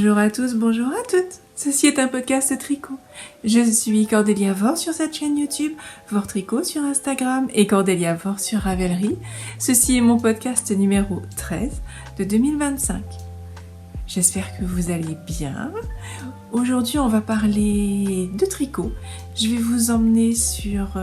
Bonjour à tous, bonjour à toutes. Ceci est un podcast tricot. Je suis Cordélia Vore sur cette chaîne YouTube, Vore Tricot sur Instagram et Cordélia Vore sur Ravelry. Ceci est mon podcast numéro 13 de 2025. J'espère que vous allez bien. Aujourd'hui, on va parler de tricot. Je vais vous emmener sur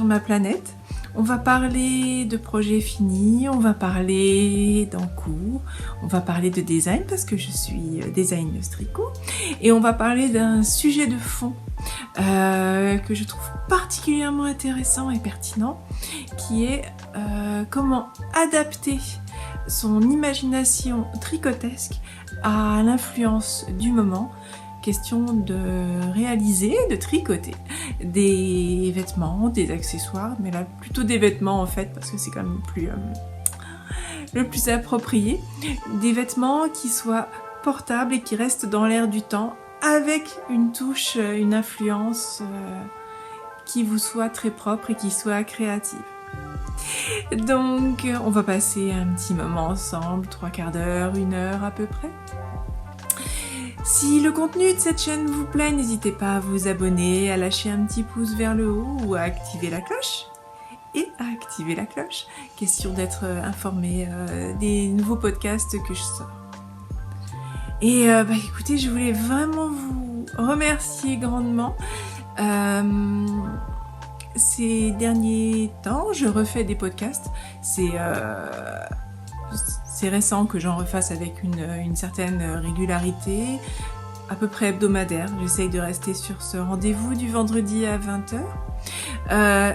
ma planète. On va parler de projets finis, on va parler d'en cours, on va parler de design parce que je suis designeuse tricot et on va parler d'un sujet de fond que je trouve particulièrement intéressant et pertinent qui est comment adapter son imagination tricotesque à l'influence du moment. Question de réaliser, de tricoter des vêtements, des accessoires, mais là plutôt des vêtements en fait parce que c'est quand même le plus approprié. Des vêtements qui soient portables et qui restent dans l'air du temps avec une touche, une influence qui vous soit très propre et qui soit créative. Donc on va passer un petit moment ensemble, 3/4 d'heure, 1 heure à peu près. Si le contenu de cette chaîne vous plaît, n'hésitez pas à vous abonner, à lâcher un petit pouce vers le haut ou à activer la cloche. Et à activer la cloche, question d'être informé des nouveaux podcasts que je sors. Et écoutez, je voulais vraiment vous remercier grandement. Ces derniers temps, je refais des podcasts. C'est récent que j'en refasse avec une certaine régularité, à peu près hebdomadaire. J'essaye de rester sur ce rendez-vous du vendredi à 20h.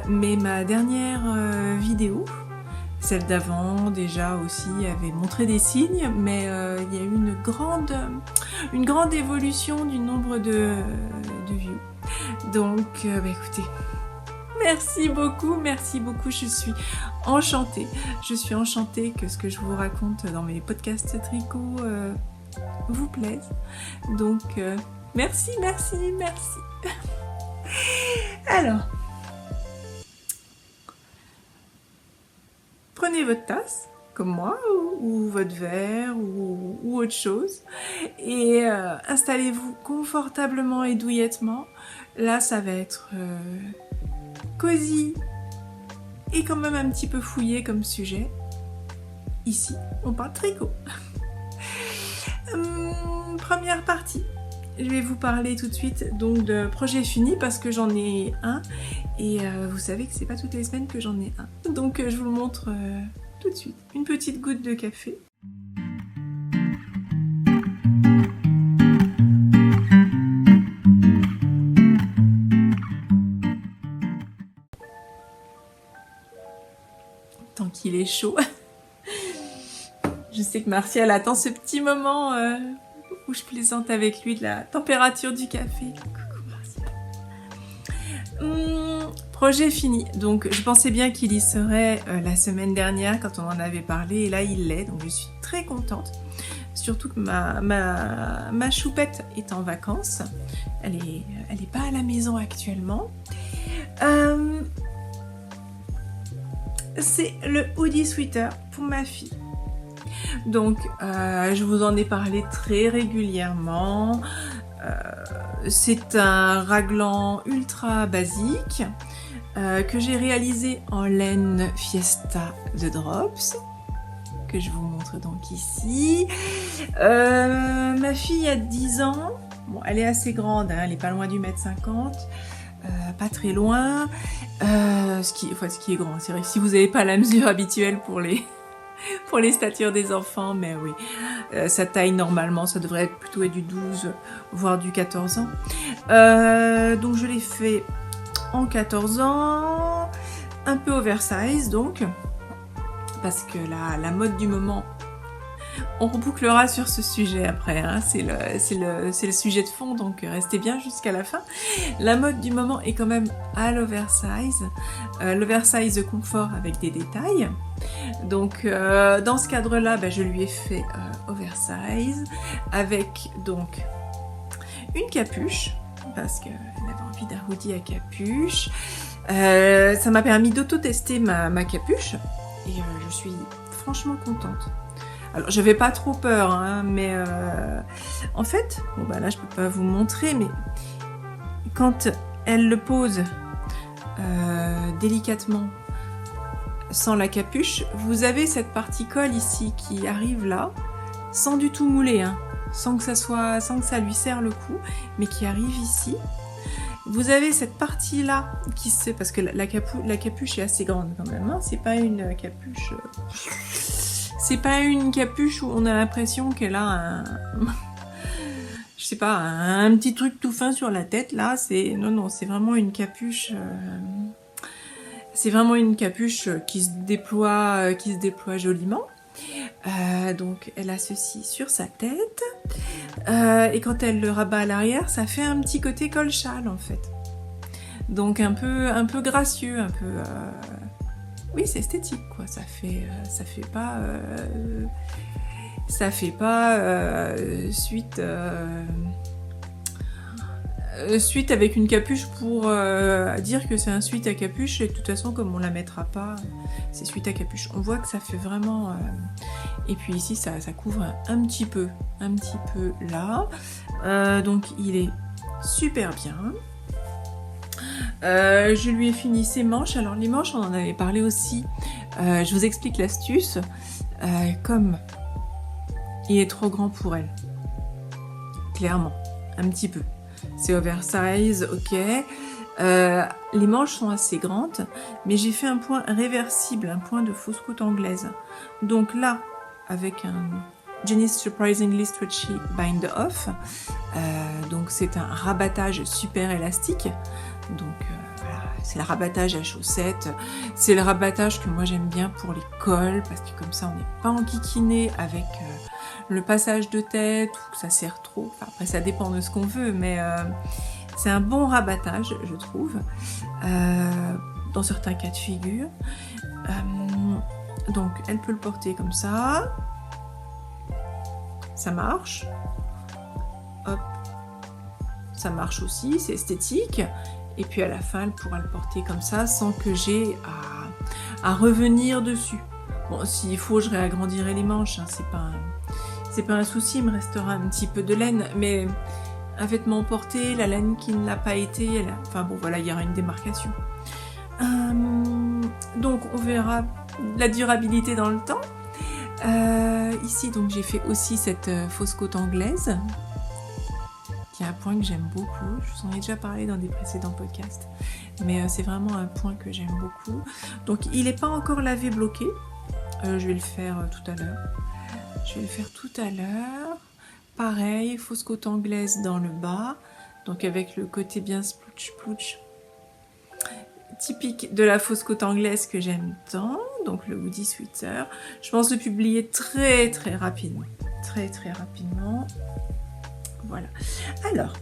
Mais ma dernière vidéo, celle d'avant déjà aussi, avait montré des signes, mais il y a eu une grande évolution du nombre de views. Donc, écoutez... Merci beaucoup, je suis enchantée. Je suis enchantée que ce que je vous raconte dans mes podcasts tricot vous plaise. Donc, merci. Alors, prenez votre tasse, comme moi, ou votre verre, ou autre chose, et installez-vous confortablement et douillettement. Là, ça va être... cosy et quand même un petit peu fouillé comme sujet. Ici, on parle tricot. Première partie. Je vais vous parler tout de suite donc de projet fini parce que j'en ai un et vous savez que c'est pas toutes les semaines que j'en ai un. Donc je vous le montre tout de suite. Une petite goutte de café. Tant qu'il est chaud. Je sais que Martial attend ce petit moment où je plaisante avec lui de la température du café. Coucou Martial. Projet fini. Donc je pensais bien qu'il y serait la semaine dernière quand on en avait parlé et là il l'est. Donc je suis très contente. Surtout que ma choupette est en vacances. Elle est pas à la maison actuellement. C'est le hoodie sweater pour ma fille. Donc, je vous en ai parlé très régulièrement. C'est un raglan ultra basique que j'ai réalisé en laine Fiesta de Drops, que je vous montre donc ici. Ma fille a 10 ans. Bon, elle est assez grande, hein, elle est pas loin du 1m50. Pas très loin, ce qui est grand. C'est vrai que si vous n'avez pas la mesure habituelle pour les statures des enfants, mais oui, sa taille normalement, ça devrait plutôt être du 12, voire du 14 ans. Donc je l'ai fait en 14 ans, un peu oversize donc, parce que la mode du moment, on rebouclera sur ce sujet après, hein. C'est le sujet de fond, donc restez bien jusqu'à la fin. La mode du moment est quand même à l'oversize, l'oversize confort avec des détails. Donc dans ce cadre-là, je lui ai fait oversize avec donc une capuche, parce qu'elle avait envie d'un hoodie à capuche. Ça m'a permis d'auto-tester ma capuche et je suis franchement contente. Alors j'avais pas trop peur, hein, mais en fait, bon bah là je peux pas vous montrer, mais quand elle le pose délicatement sans la capuche, vous avez cette partie colle ici qui arrive là, sans du tout mouler, hein, sans que ça lui serre le cou, mais qui arrive ici. Vous avez cette partie là qui se, parce que la capuche est assez grande quand même, hein, c'est pas une capuche. C'est pas une capuche où on a l'impression qu'elle a un, je sais pas, un petit truc tout fin sur la tête. Là, non, c'est vraiment une capuche. C'est vraiment une capuche qui se déploie joliment. Donc elle a ceci sur sa tête et quand elle le rabat à l'arrière, ça fait un petit côté col-châle en fait. Donc un peu gracieux, un peu oui, c'est esthétique quoi. Ça fait pas suite avec une capuche pour dire que c'est un suite à capuche, et de toute façon comme on la mettra pas, c'est suite à capuche. On voit que ça fait vraiment et puis ici ça couvre un petit peu là, donc il est super bien. Je lui ai fini ses manches. Alors les manches on en avait parlé aussi, je vous explique l'astuce. Comme il est trop grand pour elle, clairement, un petit peu. C'est oversize, ok. Les manches sont assez grandes, mais j'ai fait un point réversible, un point de fausse côte anglaise. Donc là, avec un Jenny's Surprisingly Stretchy Bind Off, donc c'est un rabattage super élastique. Donc voilà, c'est le rabattage à chaussettes. C'est le rabattage que moi j'aime bien pour les cols, parce que comme ça on n'est pas enquiquiné avec le passage de tête ou que ça serre trop. Enfin, après ça dépend de ce qu'on veut, mais c'est un bon rabattage je trouve, dans certains cas de figure. Donc elle peut le porter comme ça marche, hop, ça marche aussi, c'est esthétique. Et puis à la fin elle pourra le porter comme ça sans que j'ai à revenir dessus. Bon, s'il faut je réagrandirai les manches, hein, c'est pas un souci, il me restera un petit peu de laine, mais un vêtement porté, la laine qui ne l'a pas été, enfin bon voilà, il y aura une démarcation. Donc on verra la durabilité dans le temps. Ici donc j'ai fait aussi cette fausse côte anglaise, qui est un point que j'aime beaucoup. Je vous en ai déjà parlé dans des précédents podcasts, mais c'est vraiment un point que j'aime beaucoup. Donc il n'est pas encore lavé bloqué, je vais le faire tout à l'heure. Pareil, fausse côte anglaise dans le bas, donc avec le côté bien splouch typique de la fausse côte anglaise que j'aime tant, donc le Woody Sweater. Je pense le publier très rapidement, très rapidement. Voilà. Alors,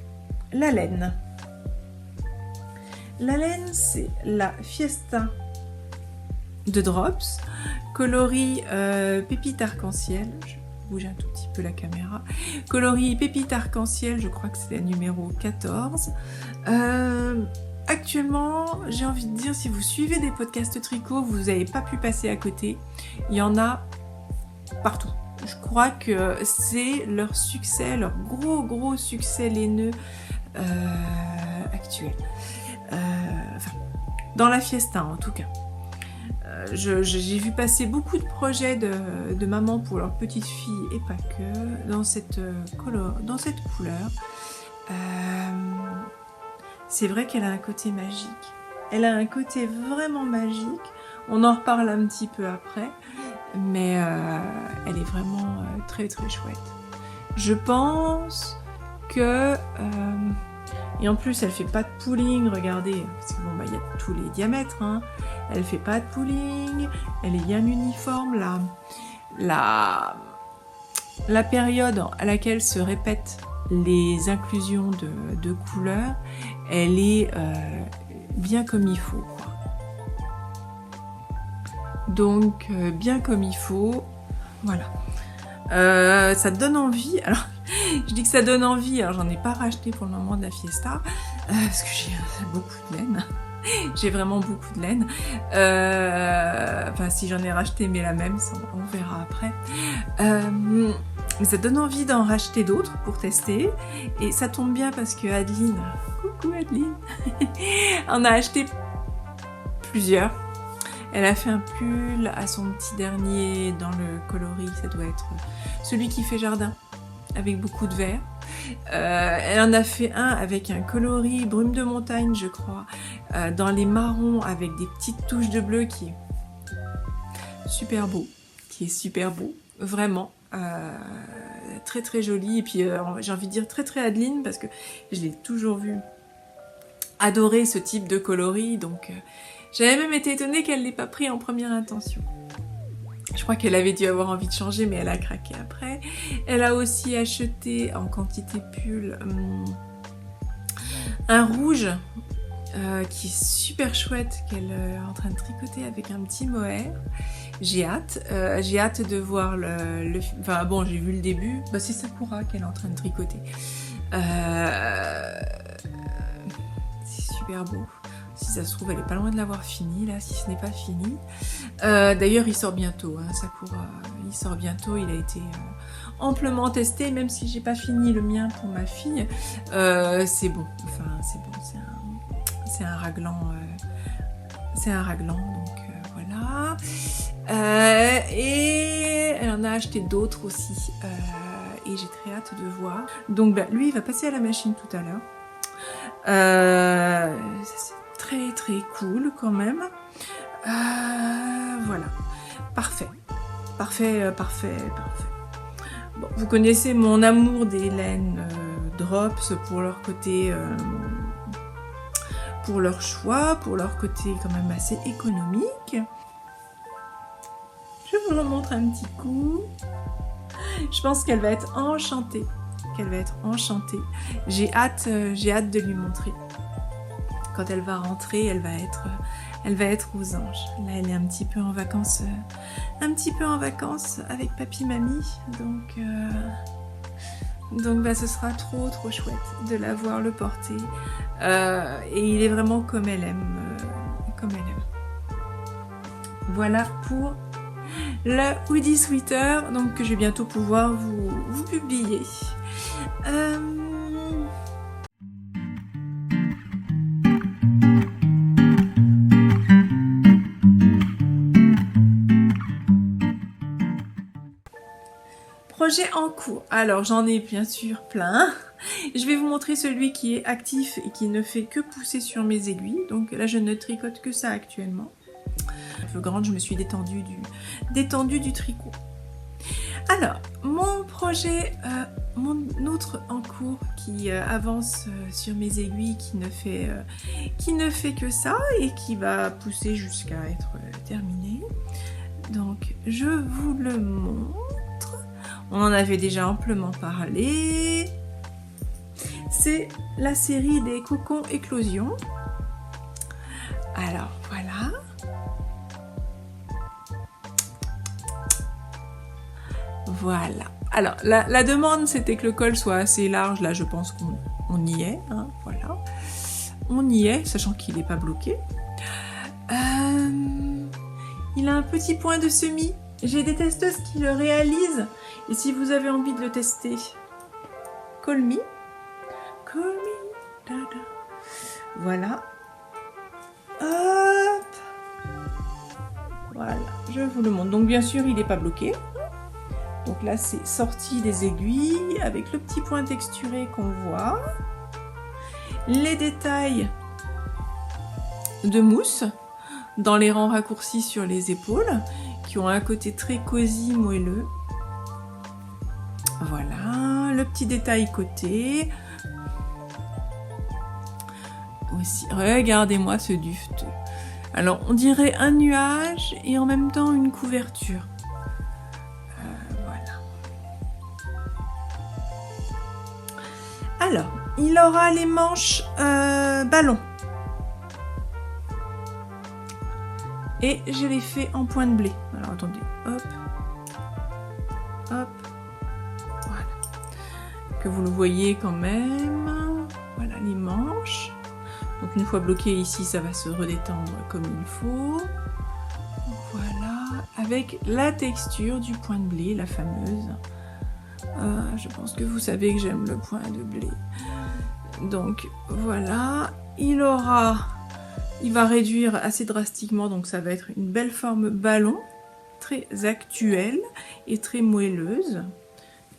la laine. La laine, c'est la Fiesta de Drops, coloris pépite arc-en-ciel. Je bouge un tout petit peu la caméra. Coloris pépite arc-en-ciel, je crois que c'est la numéro 14. Actuellement, j'ai envie de dire, si vous suivez des podcasts tricot, vous n'avez pas pu passer à côté. Il y en a partout. Je crois que c'est leur succès, leur gros succès laineux actuel. Enfin, dans la Fiesta en tout cas. J'ai vu passer beaucoup de projets de mamans pour leurs petites filles et pas que dans cette couleur. C'est vrai qu'elle a un côté magique. Elle a un côté vraiment magique. On en reparle un petit peu après, mais elle est vraiment très chouette. Je pense que et en plus elle fait pas de pooling, regardez, parce que bon bah il y a tous les diamètres, hein. Elle fait pas de pooling, elle est bien uniforme. La période à laquelle se répètent les inclusions de couleurs, elle est bien comme il faut, quoi. Donc bien comme il faut, voilà. Ça te donne envie. Alors je dis que ça donne envie, alors j'en ai pas racheté pour le moment de la Fiesta, parce que j'ai beaucoup de laine. J'ai vraiment beaucoup de laine. Enfin, si j'en ai racheté, mais la même, ça, on verra après. Mais ça donne envie d'en racheter d'autres pour tester. Et ça tombe bien parce que Adeline, coucou Adeline, en a acheté plusieurs. Elle a fait un pull à son petit dernier dans le coloris, ça doit être celui qui fait jardin, avec beaucoup de vert. Elle en a fait un avec un coloris brume de montagne, je crois, dans les marrons avec des petites touches de bleu qui est super beau, vraiment. Très très joli, et puis j'ai envie de dire très très Adeline parce que je l'ai toujours vu adorer ce type de coloris, donc j'avais même été étonnée qu'elle ne l'ait pas pris en première intention. Je crois qu'elle avait dû avoir envie de changer, mais elle a craqué après. Elle a aussi acheté en quantité pull un rouge qui est super chouette, qu'elle est en train de tricoter avec un petit mohair. J'ai hâte de voir le... Enfin bon, j'ai vu le début. Bah, c'est Sakura qu'elle est en train de tricoter. C'est super beau. Si ça se trouve, elle est pas loin de l'avoir fini, là, si ce n'est pas fini. D'ailleurs, il sort bientôt, hein, Sakura. Il sort bientôt, il a été amplement testé, même si j'ai pas fini le mien pour ma fille. C'est bon, enfin, c'est bon, c'est un raglan. C'est un raglan, donc voilà. Et elle en a acheté d'autres aussi. Et j'ai très hâte de voir. Donc, bah, lui, il va passer à la machine tout à l'heure. C'est très très cool quand même. Voilà, parfait. Bon, vous connaissez mon amour des laines Drops pour leur côté, pour leur choix, pour leur côté quand même assez économique. Je vous en montre un petit coup. Je pense qu'elle va être enchantée. J'ai hâte de lui montrer. Quand elle va rentrer, elle va être aux anges. Là, elle est un petit peu en vacances avec papy, mamie. Donc bah, ce sera trop chouette de la voir le porter. Et il est vraiment comme elle aime. Voilà pour le Woody Sweater, donc que je vais bientôt pouvoir vous publier. Projet en cours. Alors j'en ai bien sûr plein. Je vais vous montrer celui qui est actif et qui ne fait que pousser sur mes aiguilles. Donc là je ne tricote que ça actuellement. Un peu grande, je me suis détendue du tricot. Alors, mon projet, mon autre en cours qui avance sur mes aiguilles, qui ne fait que ça et qui va pousser jusqu'à être terminé. Donc, je vous le montre. On en avait déjà amplement parlé. C'est la série des cocons éclosion. Alors, voilà. Voilà. Alors, la demande, c'était que le col soit assez large. Là, je pense qu'on y est. Hein, voilà. On y est, sachant qu'il n'est pas bloqué. Il a un petit point de semis. J'ai des testeuses qui le réalisent. Et si vous avez envie de le tester, call me. Dada. Voilà. Hop. Voilà, je vous le montre. Donc, bien sûr, il n'est pas bloqué. Donc là, c'est sorti des aiguilles avec le petit point texturé qu'on voit. Les détails de mousse dans les rangs raccourcis sur les épaules qui ont un côté très cosy, moelleux. Voilà, le petit détail côté. Aussi, regardez-moi ce dufteux. Alors, on dirait un nuage et en même temps une couverture. Alors, il aura les manches ballon. Et je l'ai fait en point de blé. Alors, attendez. Hop. Hop. Voilà. Que vous le voyez quand même. Voilà les manches. Donc une fois bloqué ici, ça va se redétendre comme il faut. Voilà, avec la texture du point de blé, la fameuse. Je pense que vous savez que j'aime le point de blé. Donc voilà, il va réduire assez drastiquement, donc ça va être une belle forme ballon, très actuelle et très moelleuse,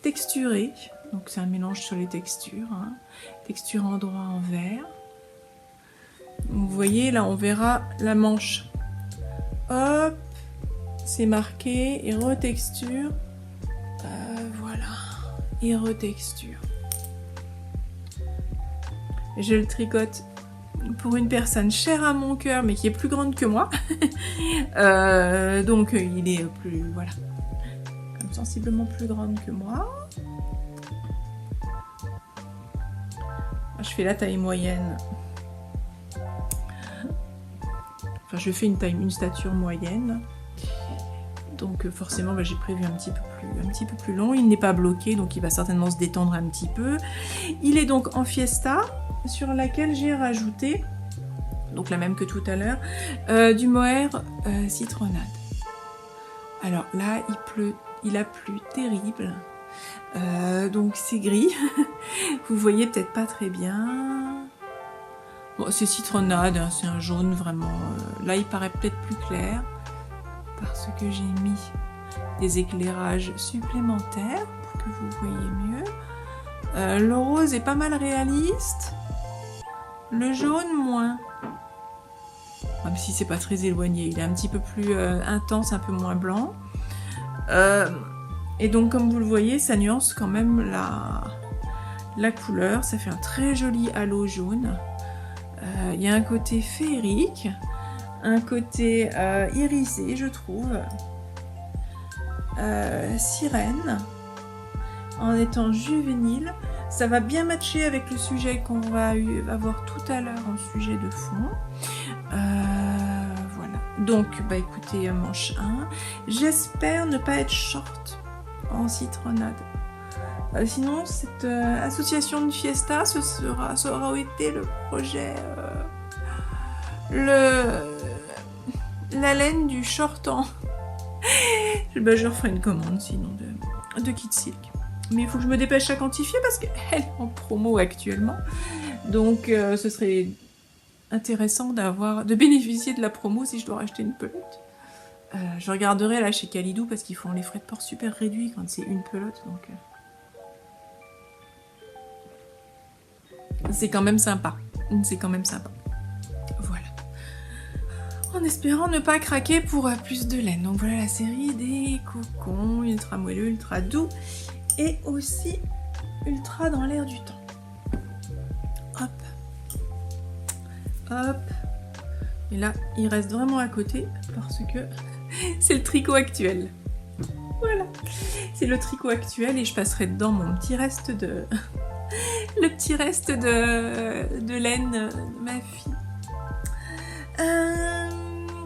texturée, donc c'est un mélange sur les textures, hein. Texture en droit en vert. Vous voyez là, on verra la manche. Hop, c'est marqué et retexture. Voilà, et retexture. Je le tricote pour une personne chère à mon cœur, mais qui est plus grande que moi. Donc il est plus, voilà, comme sensiblement plus grande que moi. Je fais la taille moyenne. Enfin, je fais une stature moyenne. Donc forcément, j'ai prévu un petit peu plus long. Il n'est pas bloqué, donc il va certainement se détendre un petit peu. Il est donc en fiesta, sur laquelle j'ai rajouté, donc la même que tout à l'heure, du mohair citronnade. Alors là, il pleut, il a plu terrible. Donc c'est gris. Vous voyez peut-être pas très bien. Bon, c'est citronnade, hein, c'est un jaune vraiment. Là, il paraît peut-être plus clair parce que j'ai mis des éclairages supplémentaires pour que vous voyez mieux. Le rose est pas mal réaliste. Le jaune, moins. Même si c'est pas très éloigné, il est un petit peu plus intense, un peu moins blanc. Et donc, comme vous le voyez, ça nuance quand même la couleur. Ça fait un très joli halo jaune. Il y a un côté féerique, un côté irisé, je trouve. Sirène, en étant juvénile. Ça va bien matcher avec le sujet qu'on va avoir tout à l'heure en sujet de fond. Voilà. Donc, écoutez, manche 1. J'espère ne pas être short en citronnade. Sinon, cette association de fiesta, ça aura été le projet, la laine du short en... je leur ferai une commande sinon de Kit Silk. Mais il faut que je me dépêche à quantifier parce qu'elle est en promo actuellement. Donc ce serait intéressant de bénéficier de la promo si je dois racheter une pelote. Je regarderai là chez Kalidou parce qu'ils font les frais de port super réduits quand c'est une pelote. Donc c'est quand même sympa. C'est quand même sympa. Voilà. En espérant ne pas craquer pour plus de laine. Donc voilà la série des cocons ultra moelleux, ultra doux et aussi ultra dans l'air du temps. Hop. Hop. Et là, il reste vraiment à côté parce que c'est le tricot actuel. Voilà. C'est le tricot actuel et je passerai dedans mon petit reste de... le petit reste de laine de ma fille.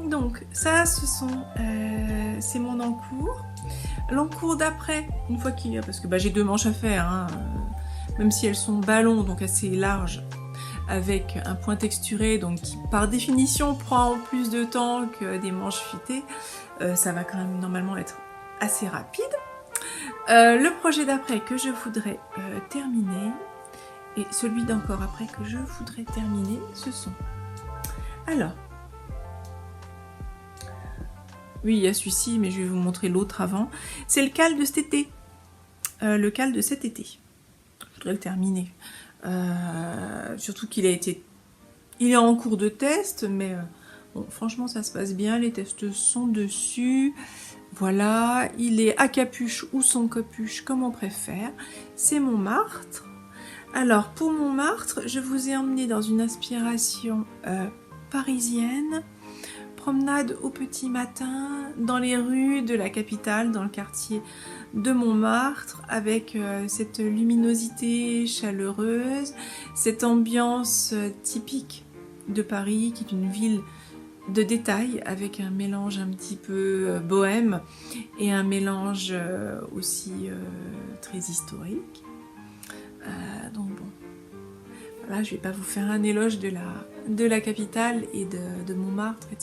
Donc ça, c'est mon encours. L'encours d'après, une fois qu'il y a, parce que j'ai 2 manches à faire, hein, même si elles sont ballons, donc assez larges, avec un point texturé, donc qui par définition prend plus de temps que des manches fitées, ça va quand même normalement être assez rapide. Le projet d'après que je voudrais terminer, et celui d'encore après que je voudrais terminer, ce sont... Alors, oui, il y a celui-ci, mais je vais vous montrer l'autre avant. C'est le cal de cet été. Le cal de cet été. Je voudrais le terminer. Surtout qu'il il est en cours de test, mais bon, franchement, ça se passe bien. Les tests sont dessus. Voilà, il est à capuche ou sans capuche, comme on préfère. C'est Montmartre. Alors, pour Montmartre, je vous ai emmené dans une inspiration parisienne. Promenade au petit matin dans les rues de la capitale, dans le quartier de Montmartre, avec cette luminosité chaleureuse, cette ambiance typique de Paris, qui est une ville de détails, avec un mélange un petit peu bohème et un mélange aussi très historique. Donc bon, là je vais pas vous faire un éloge de la capitale et de Montmartre et de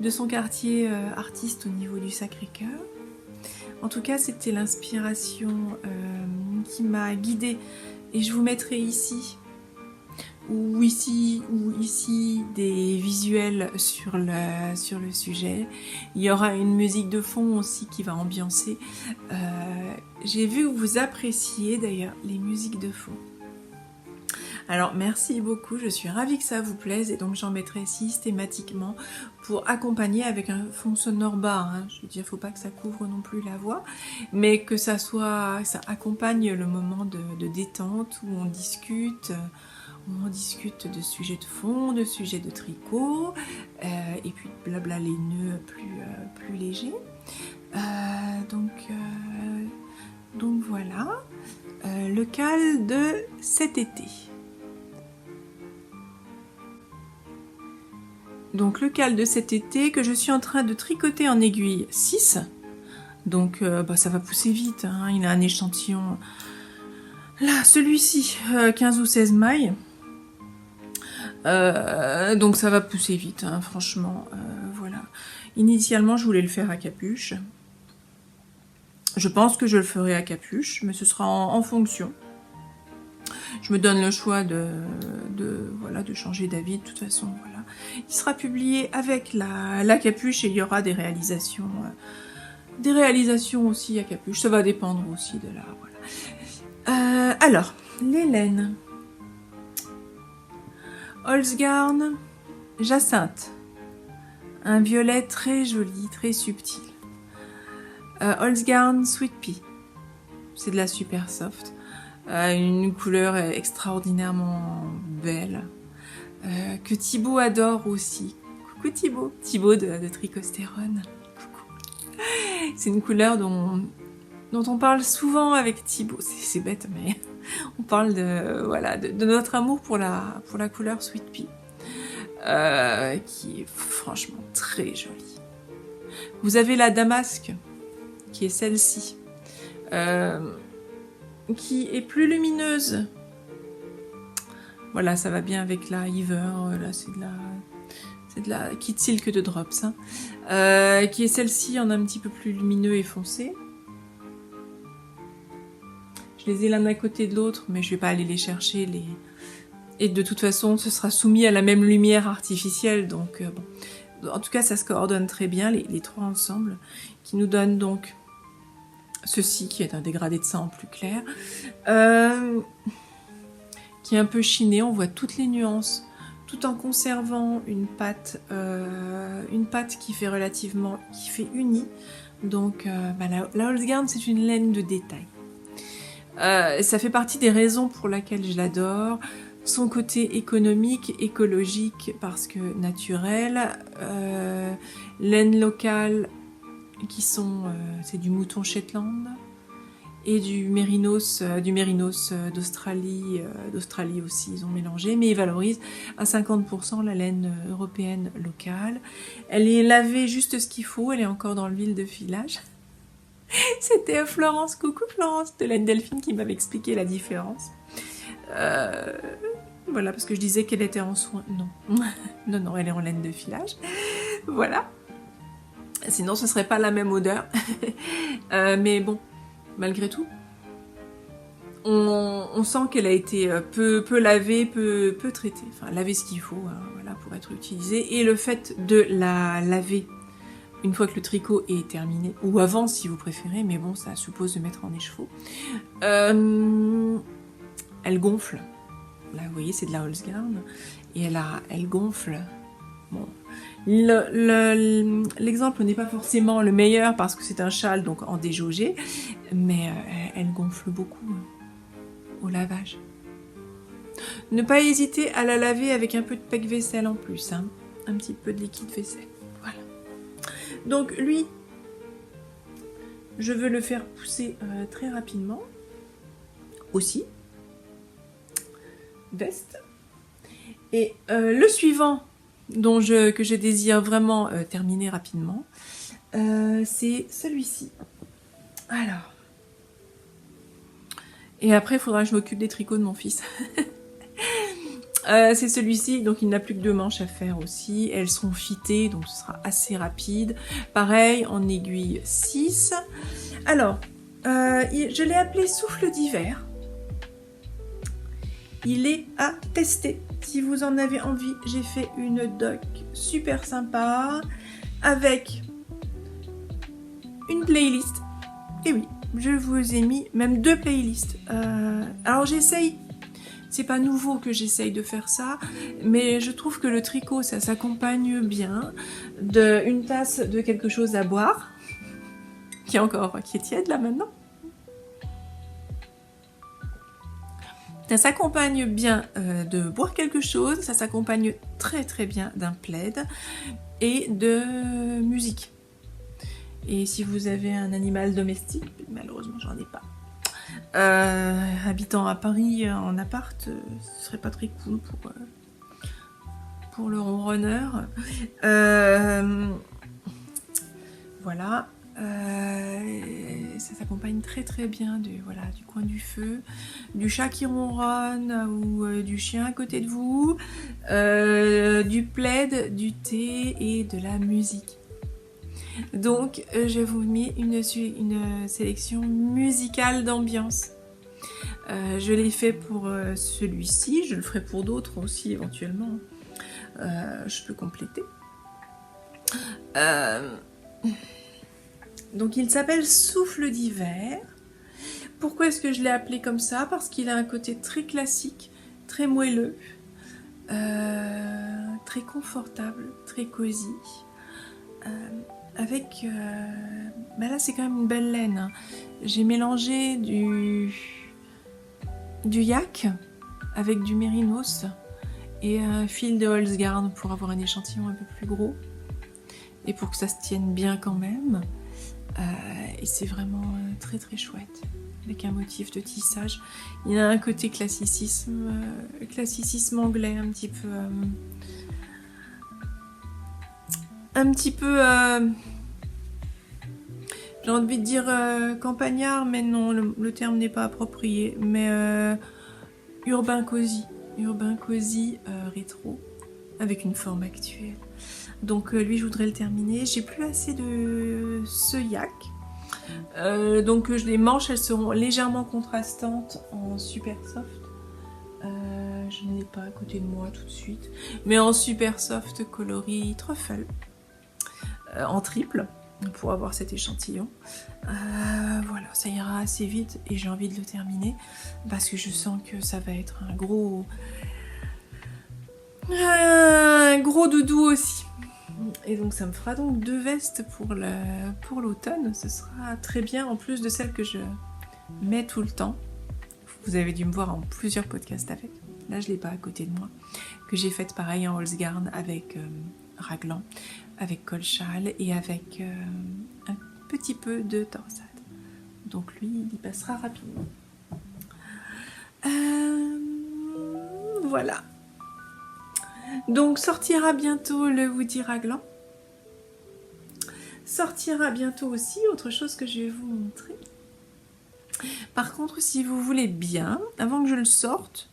son quartier artiste au niveau du Sacré-Cœur. En tout cas, c'était l'inspiration qui m'a guidée, et je vous mettrai ici ou ici des visuels sur le sujet. Il y aura une musique de fond aussi qui va ambiancer. J'ai vu que vous appréciez d'ailleurs les musiques de fond. Alors merci beaucoup, je suis ravie que ça vous plaise, et donc j'en mettrai systématiquement pour accompagner avec un fond sonore bas, hein. Je veux dire, faut pas que ça couvre non plus la voix, mais que ça accompagne le moment de détente où on discute de sujets de fond, de sujets de tricot, et puis blabla les nœuds plus légers. Donc voilà, le cal de cet été. Donc le cal de cet été que je suis en train de tricoter en aiguille 6. Donc ça va pousser vite, hein. Il a un échantillon. Là, celui-ci, 15 ou 16 mailles. Donc ça va pousser vite, hein, franchement. Voilà. Initialement, je voulais le faire à capuche. Je pense que je le ferai à capuche, mais ce sera en fonction. Je me donne le choix de changer d'avis. De toute façon, voilà. Il sera publié avec la capuche, et il y aura des réalisations aussi à capuche. Ça va dépendre aussi de là. Voilà. Alors, les laines. Holzgarn Jacinthe. Un violet très joli, très subtil. Holzgarn Sweet Pea. C'est de la super soft. Une couleur extraordinairement belle, que Thibaut adore aussi. Coucou Thibaut. Thibaut de Tricostérone. Coucou. C'est une couleur dont on parle souvent avec Thibaut. C'est bête, mais on parle de notre amour pour la couleur Sweet Pea, qui est franchement très jolie. Vous avez la Damasque, qui est celle-ci. Qui est plus lumineuse. Voilà, ça va bien avec la Hiver. Là, c'est de la Kit Silk de Drops, hein. Qui est celle-ci en un petit peu plus lumineux et foncé. Je les ai l'un à côté de l'autre, mais je vais pas aller les chercher. Et de toute façon, ce sera soumis à la même lumière artificielle. Donc, bon. En tout cas, ça se coordonne très bien, les trois ensemble, qui nous donnent donc ceci qui est un dégradé de sang en plus clair, qui est un peu chiné. On voit toutes les nuances, tout en conservant une pâte qui fait unie. Donc la Holzgarn, c'est une laine de détail. Ça fait partie des raisons pour lesquelles je l'adore. Son côté économique, écologique, parce que naturel, laine locale, qui sont, c'est du mouton Shetland et du mérinos d'Australie aussi, ils ont mélangé, mais ils valorisent à 50% la laine européenne locale. Elle est lavée juste ce qu'il faut, elle est encore dans l'huile de filage. C'était Florence, coucou Florence de Laine Delphine, qui m'avait expliqué la différence. Voilà, parce que je disais qu'elle était en soin. Non, non, elle est en laine de filage. Voilà. Sinon, ce serait pas la même odeur. Mais bon, malgré tout, on sent qu'elle a été peu lavée, peu traitée. Enfin, laver ce qu'il faut, hein, voilà, pour être utilisée. Et le fait de la laver une fois que le tricot est terminé, ou avant si vous préférez, mais bon, ça suppose de mettre en écheveau. Elle gonfle. Là, vous voyez, c'est de la Holzgarn. Et elle gonfle. Bon. L'exemple n'est pas forcément le meilleur parce que c'est un châle donc en déjaugé, mais elle gonfle beaucoup au lavage. Ne pas hésiter à la laver avec un peu de pec vaisselle en plus, hein, un petit peu de liquide vaisselle. Voilà. Donc lui, je veux le faire pousser très rapidement aussi. Veste. Et le suivant que je désire vraiment terminer rapidement, c'est celui-ci. Alors. Et après, il faudra que je m'occupe des tricots de mon fils. C'est celui-ci, donc il n'a plus que 2 manches à faire aussi. Elles seront fitées, donc ce sera assez rapide. Pareil, en aiguille 6. Alors, je l'ai appelé souffle d'hiver. Il est à tester. Si vous en avez envie, j'ai fait une doc super sympa avec une playlist. Et oui, je vous ai mis même 2 playlists. Alors j'essaye, c'est pas nouveau que j'essaye de faire ça, mais je trouve que le tricot, ça s'accompagne bien d'une tasse de quelque chose à boire, qui est tiède là maintenant. Ça s'accompagne bien de boire quelque chose, ça s'accompagne très très bien d'un plaid et de musique. Et si vous avez un animal domestique, malheureusement j'en ai pas, habitant à Paris en appart, ce serait pas très cool pour le ronronneur. Voilà. Ça s'accompagne très très bien du coin du feu, du chat qui ronronne ou du chien à côté de vous, du plaid, du thé et de la musique. Donc je vous mets une sélection musicale d'ambiance. Je l'ai fait pour celui-ci, je le ferai pour d'autres aussi éventuellement. Je peux compléter. Donc il s'appelle Souffle d'hiver. Pourquoi est-ce que je l'ai appelé comme ça? Parce qu'il a un côté très classique, très moelleux, très confortable, très cosy. Avec... là c'est quand même une belle laine. Hein. J'ai mélangé du yak avec du mérinos et un fil de Holzgarn pour avoir un échantillon un peu plus gros. Et pour que ça se tienne bien quand même. Et c'est vraiment très très chouette avec un motif de tissage. Il a un côté classicisme anglais un petit peu j'ai envie de dire campagnard, mais non, le terme n'est pas approprié, mais urbain cosy rétro avec une forme actuelle. Donc lui je voudrais le terminer. J'ai plus assez de ce yak. Donc les manches elles seront légèrement contrastantes en super soft. Je ne l'ai pas à côté de moi tout de suite. Mais en super soft coloris truffle. En triple. Pour avoir cet échantillon. Voilà, ça ira assez vite et j'ai envie de le terminer. Parce que je sens que ça va être un gros doudou aussi. Et donc ça me fera donc 2 vestes pour l'automne. Ce sera très bien en plus de celles que je mets tout le temps. Vous avez dû me voir en plusieurs podcasts avec. Là je l'ai pas à côté de moi. Que j'ai faite pareil en Holzgarn avec raglan, avec col châle et avec un petit peu de torsade. Donc lui il y passera rapidement. Voilà. Donc sortira bientôt le Woody raglan. Sortira bientôt aussi autre chose que je vais vous montrer. Par contre, si vous voulez bien, avant que je le sorte,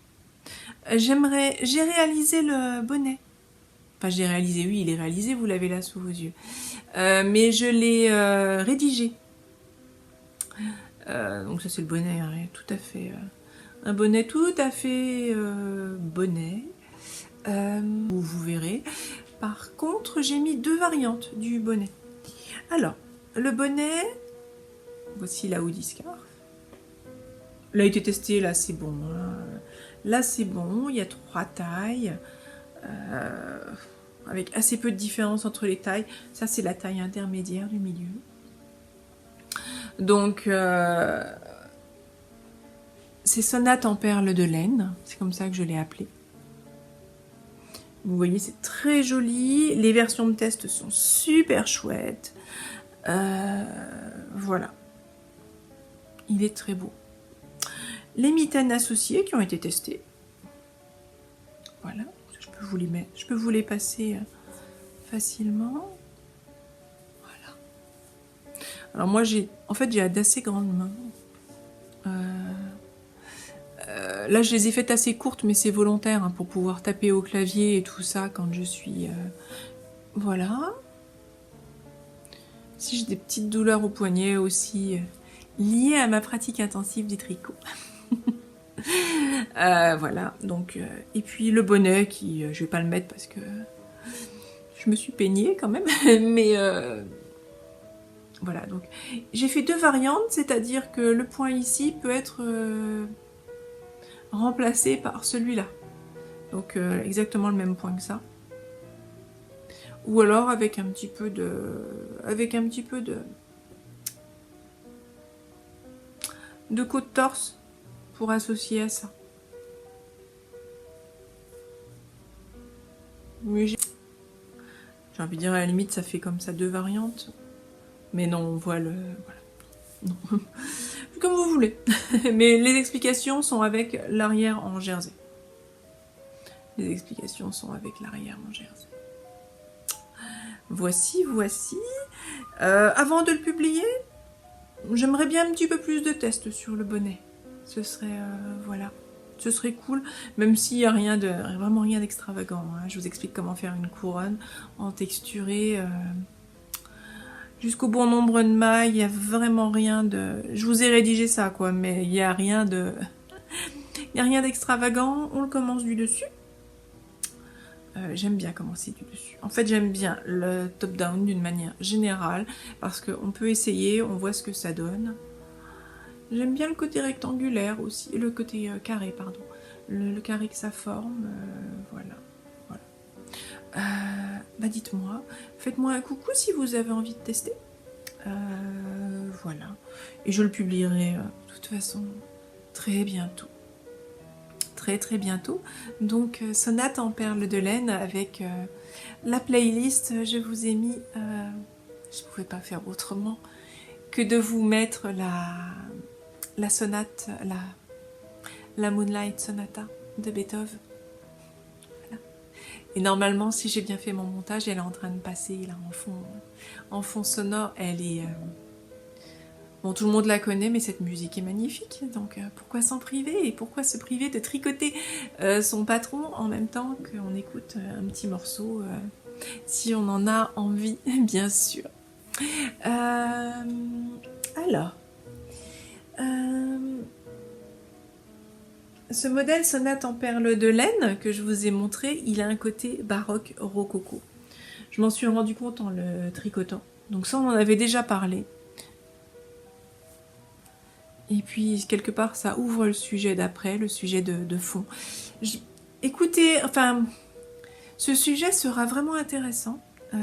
j'ai réalisé le bonnet. Enfin, j'ai réalisé, oui, il est réalisé, vous l'avez là sous vos yeux. Mais je l'ai rédigé. Donc ça c'est le bonnet, hein, tout à fait. Un bonnet tout à fait bonnet. Vous verrez. Par contre, j'ai mis 2 variantes du bonnet. Alors, le bonnet, voici la hoodie scarf. Là, il a été testé, là c'est bon. Hein. Là c'est bon, il y a 3 tailles. Avec assez peu de différence entre les tailles. Ça c'est la taille intermédiaire du milieu. Donc, c'est sonate en perles de laine. C'est comme ça que je l'ai appelé. Vous voyez, c'est très joli. Les versions de test sont super chouettes. Voilà. Il est très beau. Les mitaines associées qui ont été testées. Voilà. Je peux vous les mettre. Je peux vous les passer facilement. Voilà. Alors moi, j'ai d'assez grandes mains. Là, je les ai faites assez courtes, mais c'est volontaire, hein, pour pouvoir taper au clavier et tout ça quand je suis... Voilà. Si j'ai des petites douleurs au poignet aussi, liées à ma pratique intensive du tricot. Voilà, donc... et puis le bonnet, qui... je vais pas le mettre parce que... je me suis peignée quand même, mais... voilà, donc... J'ai fait 2 variantes, c'est-à-dire que le point ici peut être... remplacé par celui-là. Donc exactement le même point que ça. Ou alors avec un petit peu de... de côte-torse pour associer à ça. Mais j'ai envie de dire, à la limite, ça fait comme ça 2 variantes. Mais non, on voit le... Voilà. Non. Comme vous voulez. Mais les explications sont avec l'arrière en jersey. Les explications sont avec l'arrière en jersey. Voici, voici. Avant de le publier, j'aimerais bien un petit peu plus de tests sur le bonnet. Ce serait... voilà. Ce serait cool, même s'il n'y a rien de, vraiment rien d'extravagant. Hein. Je vous explique comment faire une couronne en texturé. Jusqu'au bon nombre de mailles, il n'y a vraiment rien de... Je vous ai rédigé ça, quoi, mais il n'y a rien de... Il n'y a rien d'extravagant. On le commence du dessus. J'aime bien commencer du dessus. En fait, j'aime bien le top-down d'une manière générale, parce qu'on peut essayer, on voit ce que ça donne. J'aime bien le côté rectangulaire aussi, le côté carré, pardon. Le carré que ça forme, voilà. Bah dites-moi, faites-moi un coucou si vous avez envie de tester. Voilà. Et je le publierai de toute façon très bientôt. Très très bientôt. Donc sonate en perles de laine avec la playlist. Je vous ai mis... je ne pouvais pas faire autrement que de vous mettre la sonate, la Moonlight Sonata de Beethoven. Voilà. Et normalement, si j'ai bien fait mon montage, elle est en train de passer là en fond sonore. Elle est... Bon, tout le monde la connaît, mais cette musique est magnifique. Donc pourquoi s'en priver? Et pourquoi se priver de tricoter son patron en même temps qu'on écoute un petit morceau si on en a envie, bien sûr. Alors... ce modèle sonate en perles de laine que je vous ai montré, il a un côté baroque rococo. Je m'en suis rendu compte en le tricotant. Donc ça, on en avait déjà parlé. Et puis, quelque part, ça ouvre le sujet d'après, le sujet de fond. Écoutez, enfin, ce sujet sera vraiment intéressant.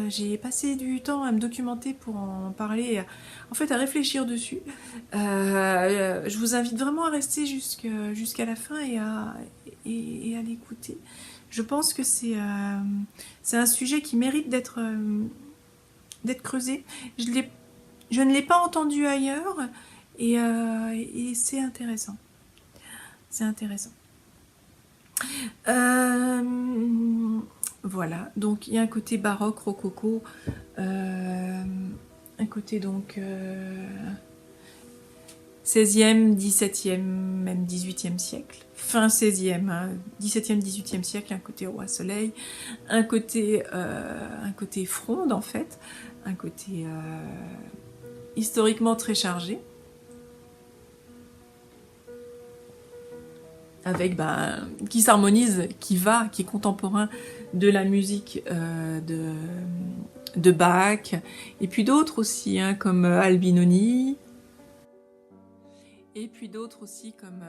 J'ai passé du temps à me documenter pour en parler, en fait à réfléchir dessus. Je vous invite vraiment à rester jusqu'à la fin et à l'écouter. Je pense que c'est un sujet qui mérite d'être creusé. Je ne l'ai pas entendu ailleurs et c'est intéressant. C'est intéressant. Voilà, donc il y a un côté baroque, rococo, un côté donc 16e, 17e, même 18e siècle, fin 16e, hein, 17e, 18e siècle, un côté roi soleil, un côté fronde en fait, un côté historiquement très chargé, avec qui s'harmonise, qui est contemporain de la musique de Bach, et puis d'autres aussi, hein, comme Albinoni, et puis d'autres aussi comme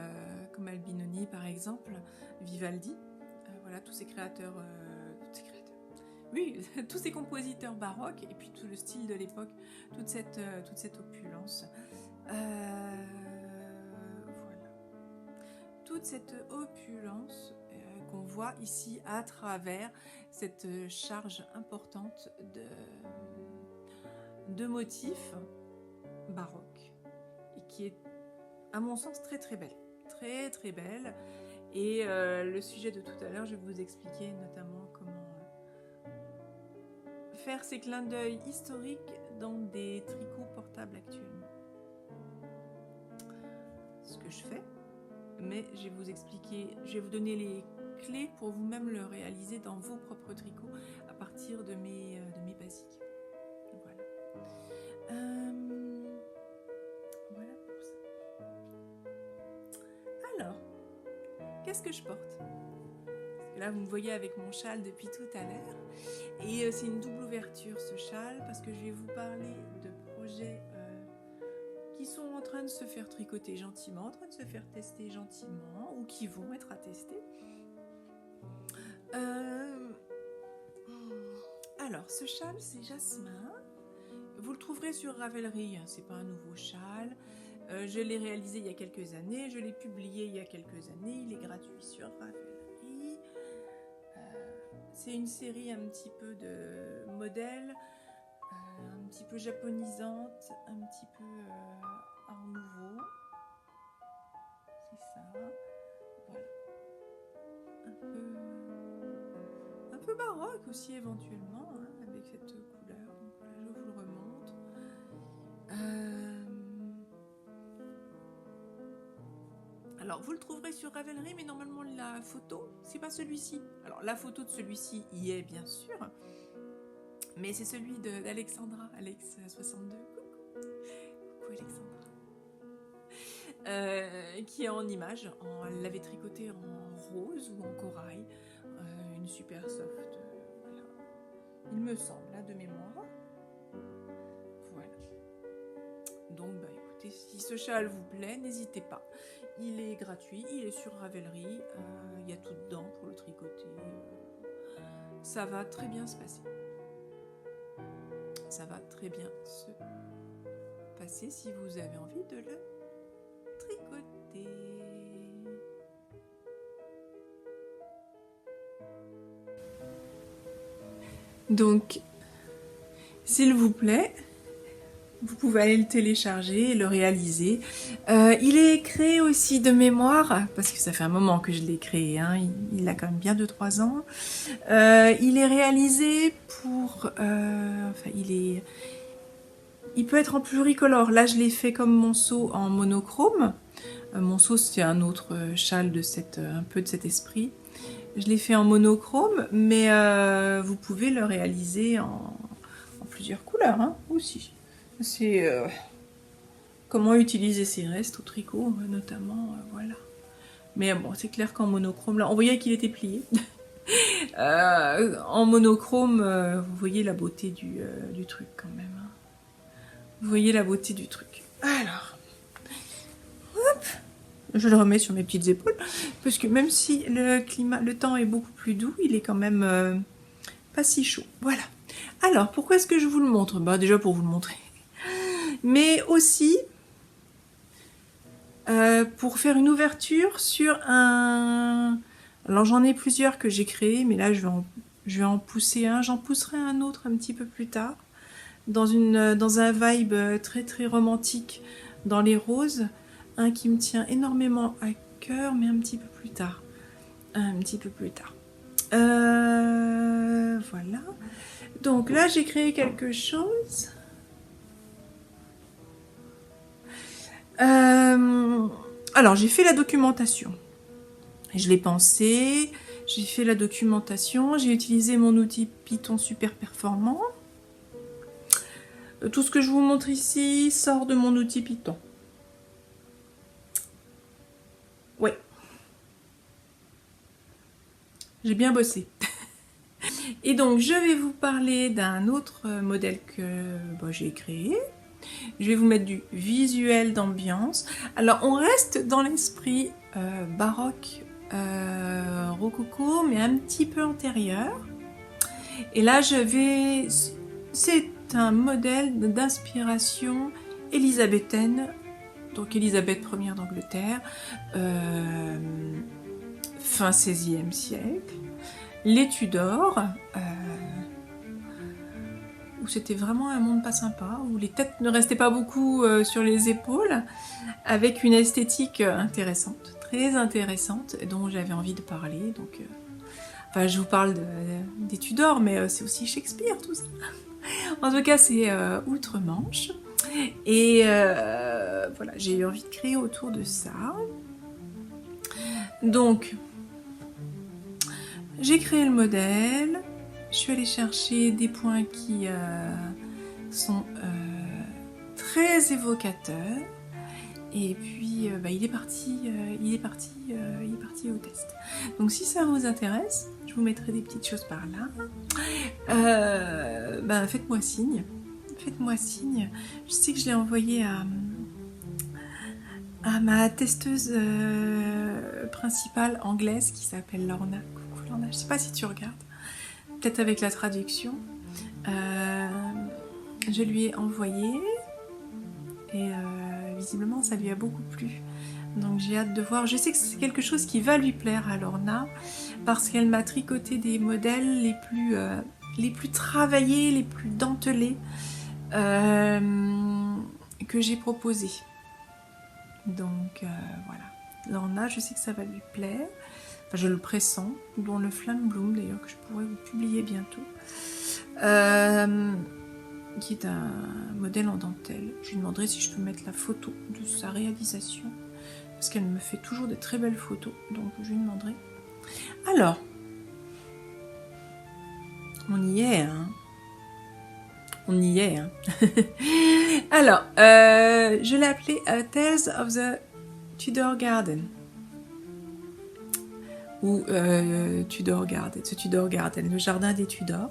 Albinoni par exemple, Vivaldi, voilà, tous ces créateurs, oui, tous ces compositeurs baroques, et puis tout le style de l'époque, toute cette opulence. Toute cette opulence qu'on voit ici à travers cette charge importante de motifs baroques et qui est à mon sens très très belle, très très belle. Et le sujet de tout à l'heure, je vais vous expliquer notamment comment faire ces clins d'œil historiques dans des tricots portables actuellement. Ce que je fais. mais je vais vous expliquer, je vais vous donner les clés pour vous-même le réaliser dans vos propres tricots à partir de mes basiques. Voilà. Voilà pour ça. Alors, qu'est-ce que je porte? Parce que là, vous me voyez avec mon châle depuis tout à l'heure. Et c'est une double ouverture ce châle parce que je vais vous parler de projets qui sont en train de se faire tricoter gentiment, en train de se faire tester gentiment ou qui vont être à tester. Alors, ce châle, c'est Jasmin. Vous le trouverez sur Ravelry, hein, c'est pas un nouveau châle. Je l'ai réalisé il y a quelques années, je l'ai publié il y a quelques années, il est gratuit sur Ravelry. C'est une série un petit peu de modèles, un petit peu japonisante, un petit peu art nouveau. C'est ça. Voilà. Un peu baroque aussi éventuellement, hein, avec cette couleur. Donc voilà, je vous le remonte. Alors vous le trouverez sur Ravelry, mais normalement la photo, c'est pas celui-ci. Alors la photo de celui-ci y est bien sûr, mais c'est celui d'Alexandra, Alex62. Coucou Alexandra. Qui est en image, elle l'avait tricoté en rose ou en corail, une super soft, voilà. Il me semble, là, de mémoire. Voilà. Donc, bah écoutez, si ce châle vous plaît, n'hésitez pas. Il est gratuit, il est sur Ravelry, il y a tout dedans pour le tricoter. Ça va très bien se passer. Ça va très bien se passer si vous avez envie de le tricoter. Donc, s'il vous plaît, vous pouvez aller le télécharger et le réaliser. Il est créé aussi de mémoire, parce que ça fait un moment que je l'ai créé, hein, il a quand même bien 2-3 ans. Il est réalisé pour... enfin, il peut être en pluricolore. Là, je l'ai fait comme monceau en monochrome. Monceau, c'est un autre châle de un peu de cet esprit. Je l'ai fait en monochrome, mais vous pouvez le réaliser en plusieurs couleurs, hein, aussi. C'est comment utiliser ses restes au tricot, notamment, voilà. Mais bon, c'est clair qu'en monochrome, là, on voyait qu'il était plié. En monochrome, vous voyez la beauté du truc quand même. Hein. Vous voyez la beauté du truc. Alors, hop, je le remets sur mes petites épaules, parce que même si le temps est beaucoup plus doux, il est quand même pas si chaud. Voilà. Alors, pourquoi est-ce que je vous le montre? Bah, déjà pour vous le montrer. Mais aussi pour faire une ouverture sur un... Alors j'en ai plusieurs que j'ai créés, mais là je vais en pousser un. J'en pousserai un autre un petit peu plus tard, dans un vibe très très romantique dans les roses. Un qui me tient énormément à cœur, mais un petit peu plus tard. Un petit peu plus tard. Voilà. Donc là j'ai créé quelque chose. Alors j'ai fait la documentation, je l'ai pensé, j'ai fait la documentation, j'ai utilisé mon outil Python super performant. Tout ce que je vous montre ici sort de mon outil Python. Ouais, j'ai bien bossé. Et donc je vais vous parler d'un autre modèle que j'ai créé. Je vais vous mettre du visuel d'ambiance. Alors on reste dans l'esprit baroque, rococo, mais un petit peu antérieur. Et là c'est un modèle d'inspiration élisabéthaine, donc Élisabeth Ier d'Angleterre, fin XVIe siècle, les Tudors, où c'était vraiment un monde pas sympa, où les têtes ne restaient pas beaucoup sur les épaules, avec une esthétique intéressante, très intéressante, dont j'avais envie de parler. Donc, enfin, je vous parle des Tudors, mais c'est aussi Shakespeare, tout ça. En tout cas, c'est outre-Manche. Et voilà, j'ai eu envie de créer autour de ça. Donc, j'ai créé le modèle. Je suis allée chercher des points qui sont très évocateurs. Et puis, il est parti au test. Donc, si ça vous intéresse, je vous mettrai des petites choses par là. Faites-moi signe. Faites-moi signe. Je sais que je l'ai envoyé à ma testeuse principale anglaise qui s'appelle Lorna. Coucou Lorna, je sais pas si tu regardes. Peut-être avec la traduction. Je lui ai envoyé et visiblement ça lui a beaucoup plu. Donc j'ai hâte de voir. Je sais que c'est quelque chose qui va lui plaire à Lorna parce qu'elle m'a tricoté des modèles les plus travaillés, les plus dentelés que j'ai proposés. Donc voilà. Lorna, je sais que ça va lui plaire. Enfin, je le pressens. Dont le Flamme Bloom d'ailleurs que je pourrais vous publier bientôt. Qui est un modèle en dentelle. Je lui demanderai si je peux mettre la photo de sa réalisation. Parce qu'elle me fait toujours de très belles photos. Donc je lui demanderai. Alors. On y est, hein. On y est, hein. Alors, je l'ai appelé Tales of the Tudor Garden. Ou Tudor Garden, The Tudor Garden, le jardin des Tudors.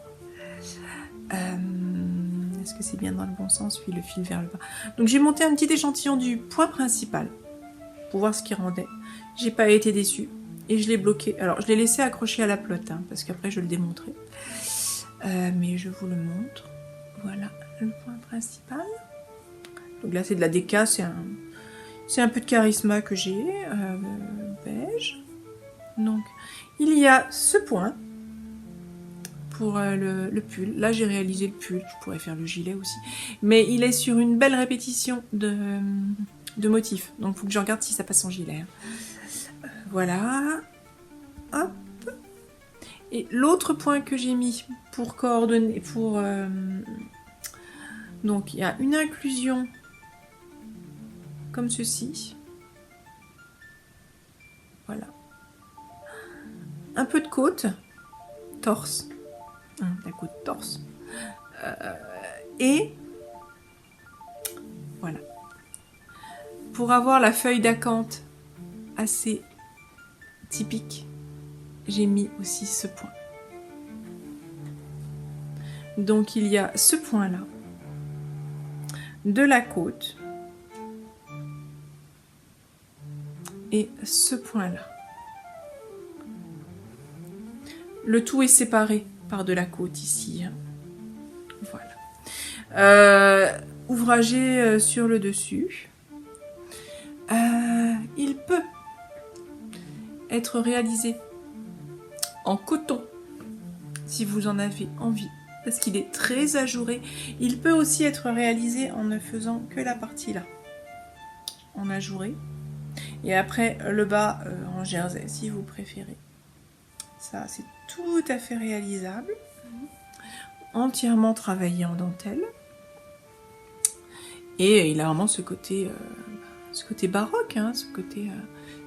Est-ce que c'est bien dans le bon sens? Oui, le fil vers le bas. Donc j'ai monté un petit échantillon du point principal pour voir ce qu'il rendait. J'ai pas été déçue et je l'ai bloqué. Alors je l'ai laissé accroché à la pelote hein, parce qu'après je le démontrerai. Mais je vous le montre. Voilà le point principal. Donc là c'est de la déca, c'est un peu de charisme que j'ai, beige. Donc il y a ce point pour le pull. Là j'ai réalisé le pull, je pourrais faire le gilet aussi. Mais il est sur une belle répétition de motifs. Donc il faut que je regarde si ça passe en gilet. Voilà. Hop. Et l'autre point que j'ai mis pour coordonner, donc il y a une inclusion comme ceci. Voilà. Un peu de côte, torse. La côte torse. Et voilà. Pour avoir la feuille d'acanthe assez typique, j'ai mis aussi ce point. Donc il y a ce point là de la côte et ce point là. Le tout est séparé par de la côte ici. Voilà. Ouvragé sur le dessus. Il peut être réalisé en coton si vous en avez envie parce qu'il est très ajouré. Il peut aussi être réalisé en ne faisant que la partie là en ajouré et après le bas en jersey si vous préférez. Ça c'est tout à fait réalisable, entièrement travaillé en dentelle et il a vraiment ce côté baroque, hein, ce côté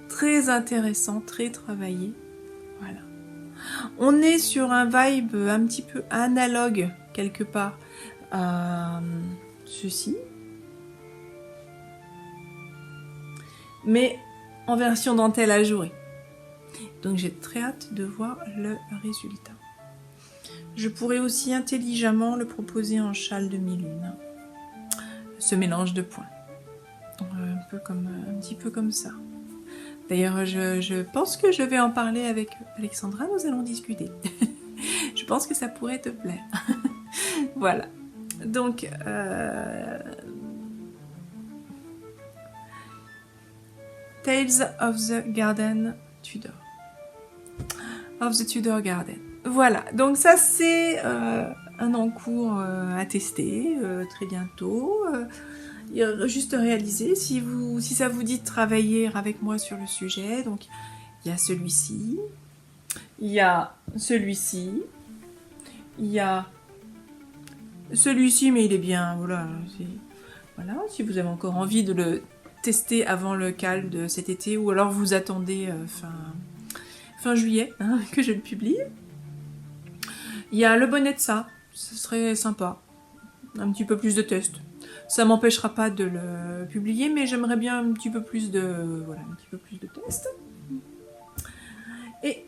très intéressant, très travaillé. Voilà. On est sur un vibe un petit peu analogue quelque part à ceci, mais en version dentelle ajourée. Donc j'ai très hâte de voir le résultat. Je pourrais aussi intelligemment le proposer en châle demi-lune, ce mélange de points, un petit peu comme ça. D'ailleurs, je pense que je vais en parler avec Alexandra, nous allons discuter. Je pense que ça pourrait te plaire. Voilà. Donc, Tales of the Garden Tudor. Of the Tudor Garden. Voilà. Donc ça, c'est un encours à tester très bientôt. Juste réaliser si ça vous dit de travailler avec moi sur le sujet. Donc il y a celui-ci, il y a celui-ci, il y a celui-ci mais il est bien, voilà, si vous avez encore envie de le tester avant le cal de cet été, ou alors vous attendez fin juillet hein, que je le publie. Il y a le bonnet de ça, ce serait sympa. Un petit peu plus de tests. Ça m'empêchera pas de le publier, mais j'aimerais bien un petit peu plus de tests. Et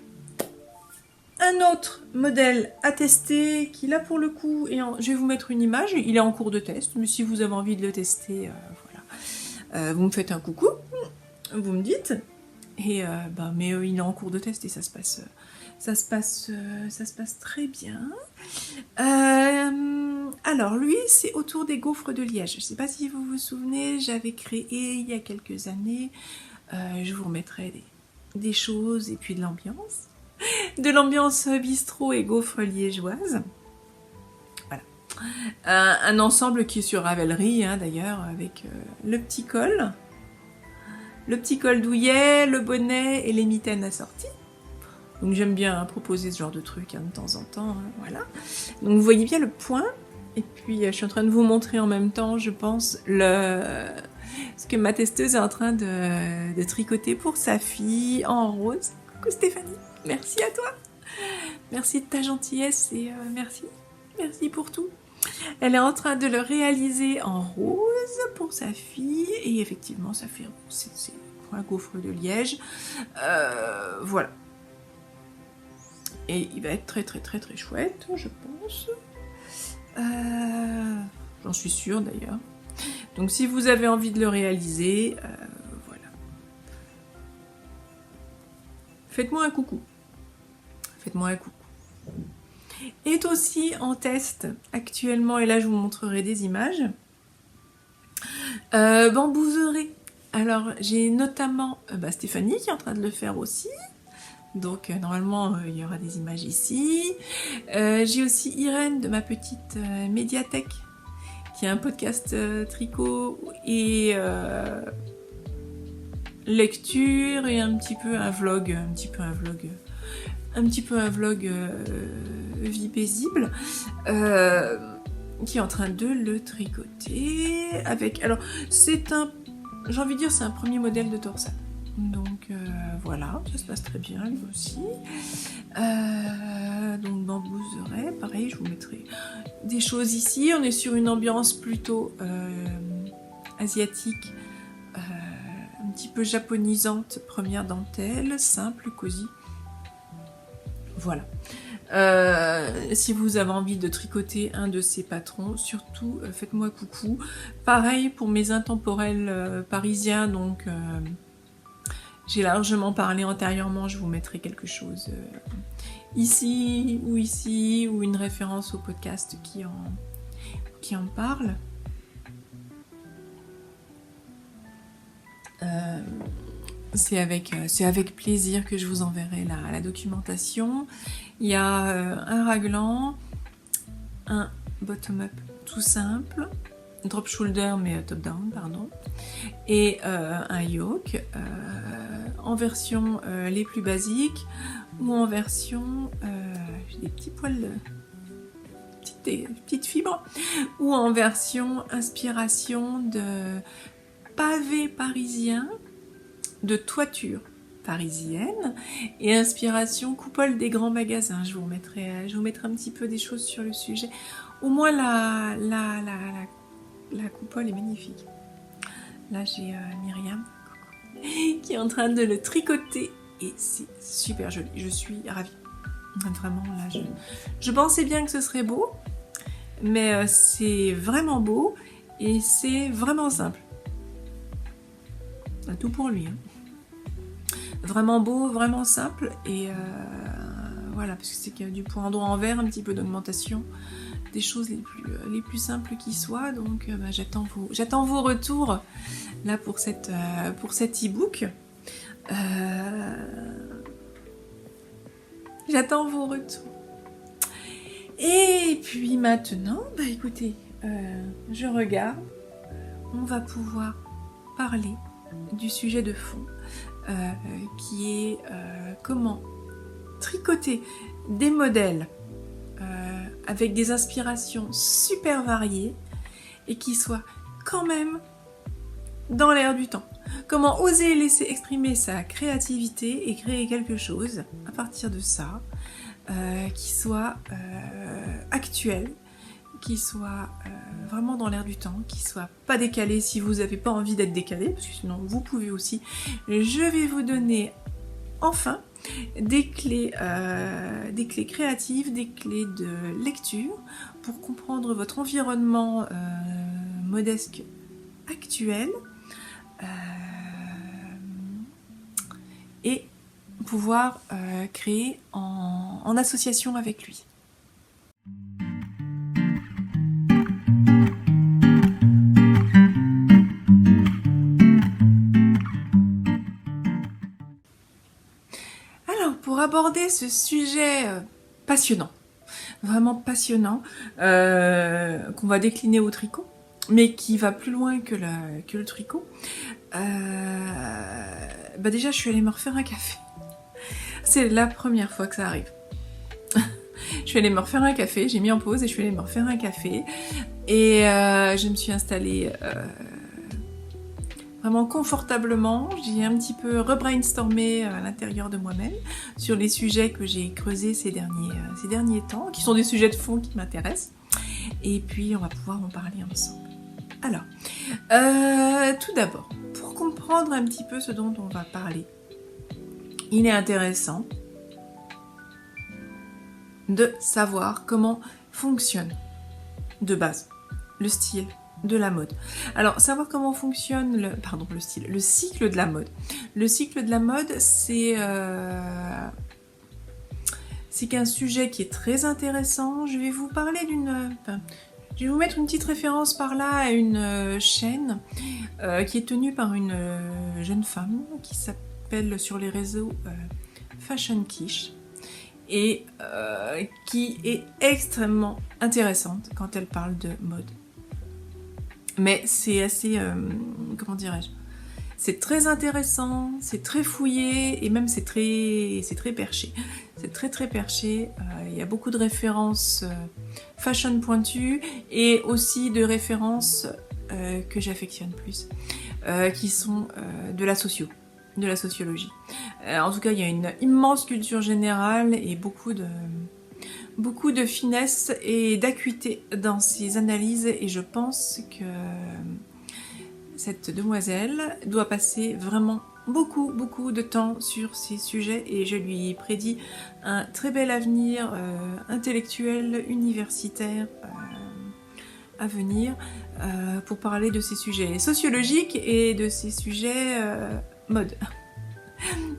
un autre modèle à tester, qui là pour le coup, je vais vous mettre une image, il est en cours de test, mais si vous avez envie de le tester, voilà. Vous me faites un coucou, vous me dites, et mais il est en cours de test et ça se passe très bien. Alors lui, c'est autour des gaufres de Liège. Je ne sais pas si vous vous souvenez, j'avais créé il y a quelques années, je vous remettrai des choses et puis de l'ambiance bistrot et gaufres liégeoises. Voilà. Un ensemble qui est sur Ravelry hein, d'ailleurs, avec le petit col douillet, le bonnet et les mitaines assorties. Donc j'aime bien proposer ce genre de truc hein, de temps en temps, hein, voilà. Donc vous voyez bien le point, et puis je suis en train de vous montrer en même temps, je pense, ce que ma testeuse est en train de tricoter pour sa fille en rose. Coucou Stéphanie, merci à toi, merci de ta gentillesse et merci pour tout. Elle est en train de le réaliser en rose pour sa fille, et effectivement ça fait, c'est un gaufre de Liège, voilà. Et il va être très chouette, je pense. J'en suis sûre d'ailleurs. Donc si vous avez envie de le réaliser, voilà. Faites-moi un coucou. Faites-moi un coucou. Est aussi en test actuellement, et là je vous montrerai des images. Bambouserie. Alors j'ai notamment Stéphanie qui est en train de le faire aussi. Donc normalement il y aura des images ici. J'ai aussi Irène de ma petite médiathèque qui a un podcast tricot et lecture et un petit peu un vlog vie paisible qui est en train de le tricoter avec. Alors c'est j'ai envie de dire c'est un premier modèle de torsade. Donc voilà, ça se passe très bien lui aussi. Donc bambouserait, pareil, je vous mettrai des choses ici. On est sur une ambiance plutôt asiatique, un petit peu japonisante, première dentelle, simple, cosy. Voilà. Si vous avez envie de tricoter un de ces patrons, surtout faites-moi coucou. Pareil pour mes intemporels parisiens, donc j'ai largement parlé antérieurement, je vous mettrai quelque chose ici, ou une référence au podcast qui en parle. C'est avec plaisir que je vous enverrai la documentation. Il y a un raglan, un bottom-up tout simple, drop shoulder mais top-down, pardon, et un yoke en version les plus basiques, ou en version, j'ai des petits poils, petites fibres, ou en version inspiration de pavé parisien, de toiture parisienne, et inspiration coupole des grands magasins. Je vous mettrai un petit peu des choses sur le sujet. Au moins la coupole est magnifique. Là j'ai Myriam qui est en train de le tricoter et c'est super joli. Je suis ravie. Vraiment là, je pensais bien que ce serait beau, mais c'est vraiment beau et c'est vraiment simple. Tout pour lui. Hein. Vraiment beau, vraiment simple, et voilà, parce que c'est du point endroit en vert, un petit peu d'augmentation, des choses les plus simples qui soient. Donc j'attends vos retours là pour cet e-book. J'attends vos retours. Et puis maintenant, écoutez, je regarde, on va pouvoir parler du sujet de fond, qui est comment tricoter des modèles avec des inspirations super variées et qui soient quand même dans l'air du temps. Comment oser laisser exprimer sa créativité et créer quelque chose à partir de ça, qui soit actuel, qui soit vraiment dans l'air du temps, qui soit pas décalé si vous n'avez pas envie d'être décalé, parce que sinon vous pouvez aussi. Je vais vous donner enfin des clés créatives, des clés de lecture pour comprendre votre environnement modesque actuel et pouvoir créer en association avec lui. Alors, pour aborder ce sujet passionnant, vraiment passionnant, qu'on va décliner au tricot, mais qui va plus loin que le tricot, déjà je suis allée me refaire un café. C'est la première fois que ça arrive. Je suis allée me refaire un café, j'ai mis en pause et je suis allée me refaire un café. Et je me suis installée vraiment confortablement. J'ai un petit peu rebrainstormé à l'intérieur de moi-même sur les sujets que j'ai creusés ces derniers temps, qui sont des sujets de fond qui m'intéressent. Et puis on va pouvoir en parler ensemble. Alors, tout d'abord, pour comprendre un petit peu ce dont on va parler, il est intéressant de savoir comment fonctionne de base le style de la mode. Alors, savoir comment fonctionne le cycle de la mode. Le cycle de la mode, c'est qu'un sujet qui est très intéressant. Je vais vous parler je vais vous mettre une petite référence par là à une chaîne qui est tenue par une jeune femme qui s'appelle sur les réseaux Fashion Quiche et qui est extrêmement intéressante quand elle parle de mode. Mais c'est assez, comment dirais-je, c'est très intéressant, c'est très fouillé et même c'est très perché. C'est très perché, il y a beaucoup de références fashion pointues et aussi de références que j'affectionne plus, qui sont de la sociologie. En tout cas, il y a une immense culture générale et beaucoup de finesse et d'acuité dans ses analyses et je pense que cette demoiselle doit passer vraiment beaucoup de temps sur ces sujets et je lui prédis un très bel avenir intellectuel, universitaire à venir pour parler de ces sujets sociologiques et de ces sujets mode.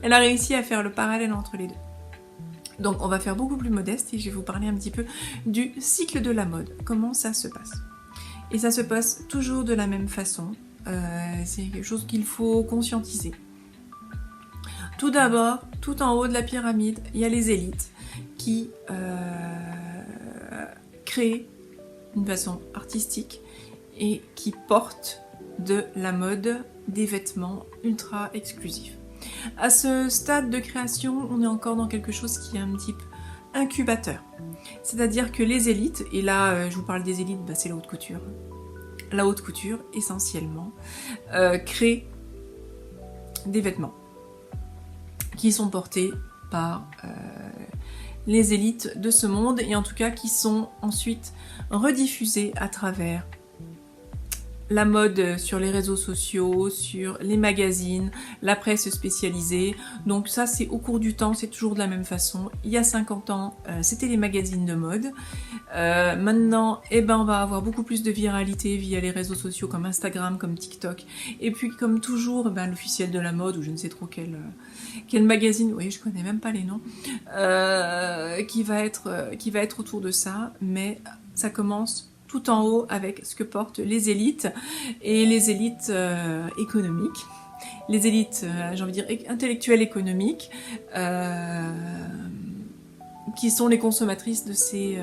Elle a réussi à faire le parallèle entre les deux. Donc on va faire beaucoup plus modeste et je vais vous parler un petit peu du cycle de la mode, comment ça se passe. Et ça se passe toujours de la même façon, c'est quelque chose qu'il faut conscientiser. Tout d'abord, tout en haut de la pyramide, il y a les élites qui créent d'une façon artistique et qui portent de la mode, des vêtements ultra exclusifs. À ce stade de création, on est encore dans quelque chose qui est un petit peu incubateur. C'est-à-dire que les élites, et là je vous parle des élites, c'est la haute couture. La haute couture, essentiellement, crée des vêtements qui sont portés par les élites de ce monde et en tout cas qui sont ensuite rediffusés à travers la mode sur les réseaux sociaux, sur les magazines, la presse spécialisée. Donc ça, c'est au cours du temps, c'est toujours de la même façon. Il y a 50 ans, c'était les magazines de mode. Maintenant, on va avoir beaucoup plus de viralité via les réseaux sociaux comme Instagram, comme TikTok. Et puis, comme toujours, l'officiel de la mode, ou je ne sais trop quel magazine, oui, je connais même pas les noms, qui va être autour de ça. Mais ça commence tout en haut avec ce que portent les élites et les élites économiques, les élites, j'ai envie de dire, intellectuelles économiques, qui sont les consommatrices de ces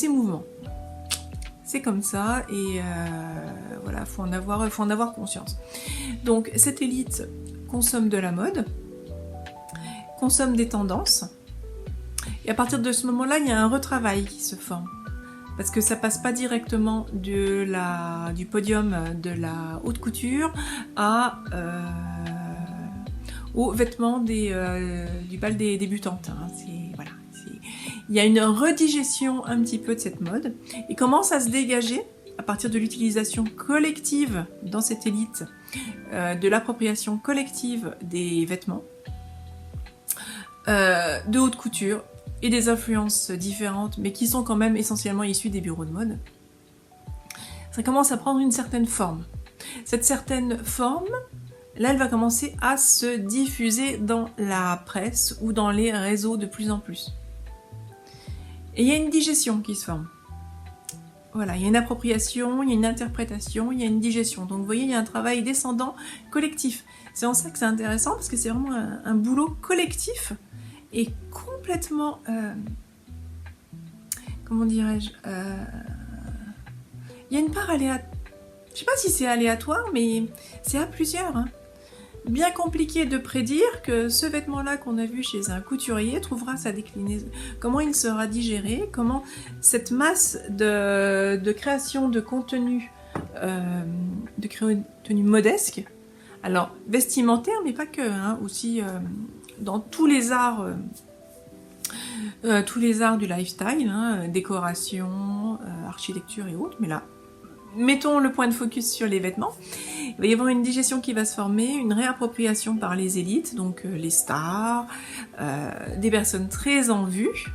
mouvements. C'est comme ça et voilà, faut en avoir conscience. Donc cette élite consomme de la mode, consomme des tendances. Et à partir de ce moment-là, il y a un retravail qui se forme. parce que ça passe pas directement du podium de la haute couture aux vêtements du bal des débutantes. Hein. Voilà, il y a une redigestion un petit peu de cette mode et commence à se dégager à partir de l'utilisation collective dans cette élite, de l'appropriation collective des vêtements, de haute couture et des influences différentes, mais qui sont quand même essentiellement issues des bureaux de mode. Ça commence à prendre une certaine forme. Cette certaine forme, là, elle va commencer à se diffuser dans la presse ou dans les réseaux de plus en plus. Et il y a une digestion qui se forme. Voilà, il y a une appropriation, il y a une interprétation, il y a une digestion. Donc vous voyez, il y a un travail descendant collectif. C'est en ça que c'est intéressant, parce que c'est vraiment un boulot collectif et complètement... comment dirais-je il y a une part aléatoire. Je sais pas si c'est aléatoire, mais c'est à plusieurs. Hein. Bien compliqué de prédire que ce vêtement-là qu'on a vu chez un couturier trouvera sa déclinaison, comment il sera digéré, comment cette masse de création de contenu, modesque, alors vestimentaire, mais pas que, hein, aussi dans tous les arts du lifestyle, hein, décoration, architecture et autres, mais là, mettons le point de focus sur les vêtements. Il va y avoir une digestion qui va se former, une réappropriation par les élites, donc les stars, des personnes très en vue,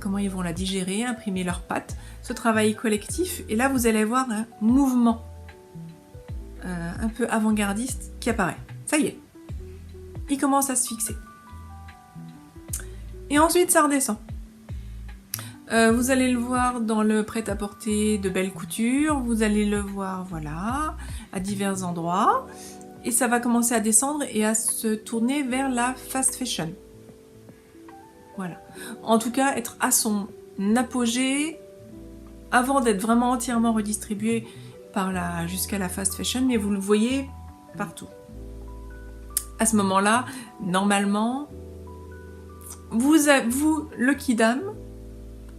comment ils vont la digérer, imprimer leurs pattes, ce travail collectif, et là vous allez voir un mouvement un peu avant-gardiste qui apparaît. Ça y est, il commence à se fixer. Et ensuite ça redescend. Vous allez le voir dans le prêt-à-porter de belle couture, vous allez le voir, voilà, à divers endroits, et ça va commencer à descendre et à se tourner vers la fast fashion. Voilà. En tout cas, être à son apogée avant d'être vraiment entièrement redistribué jusqu'à la fast fashion, mais vous le voyez partout. À ce moment-là, normalement, vous le kidam,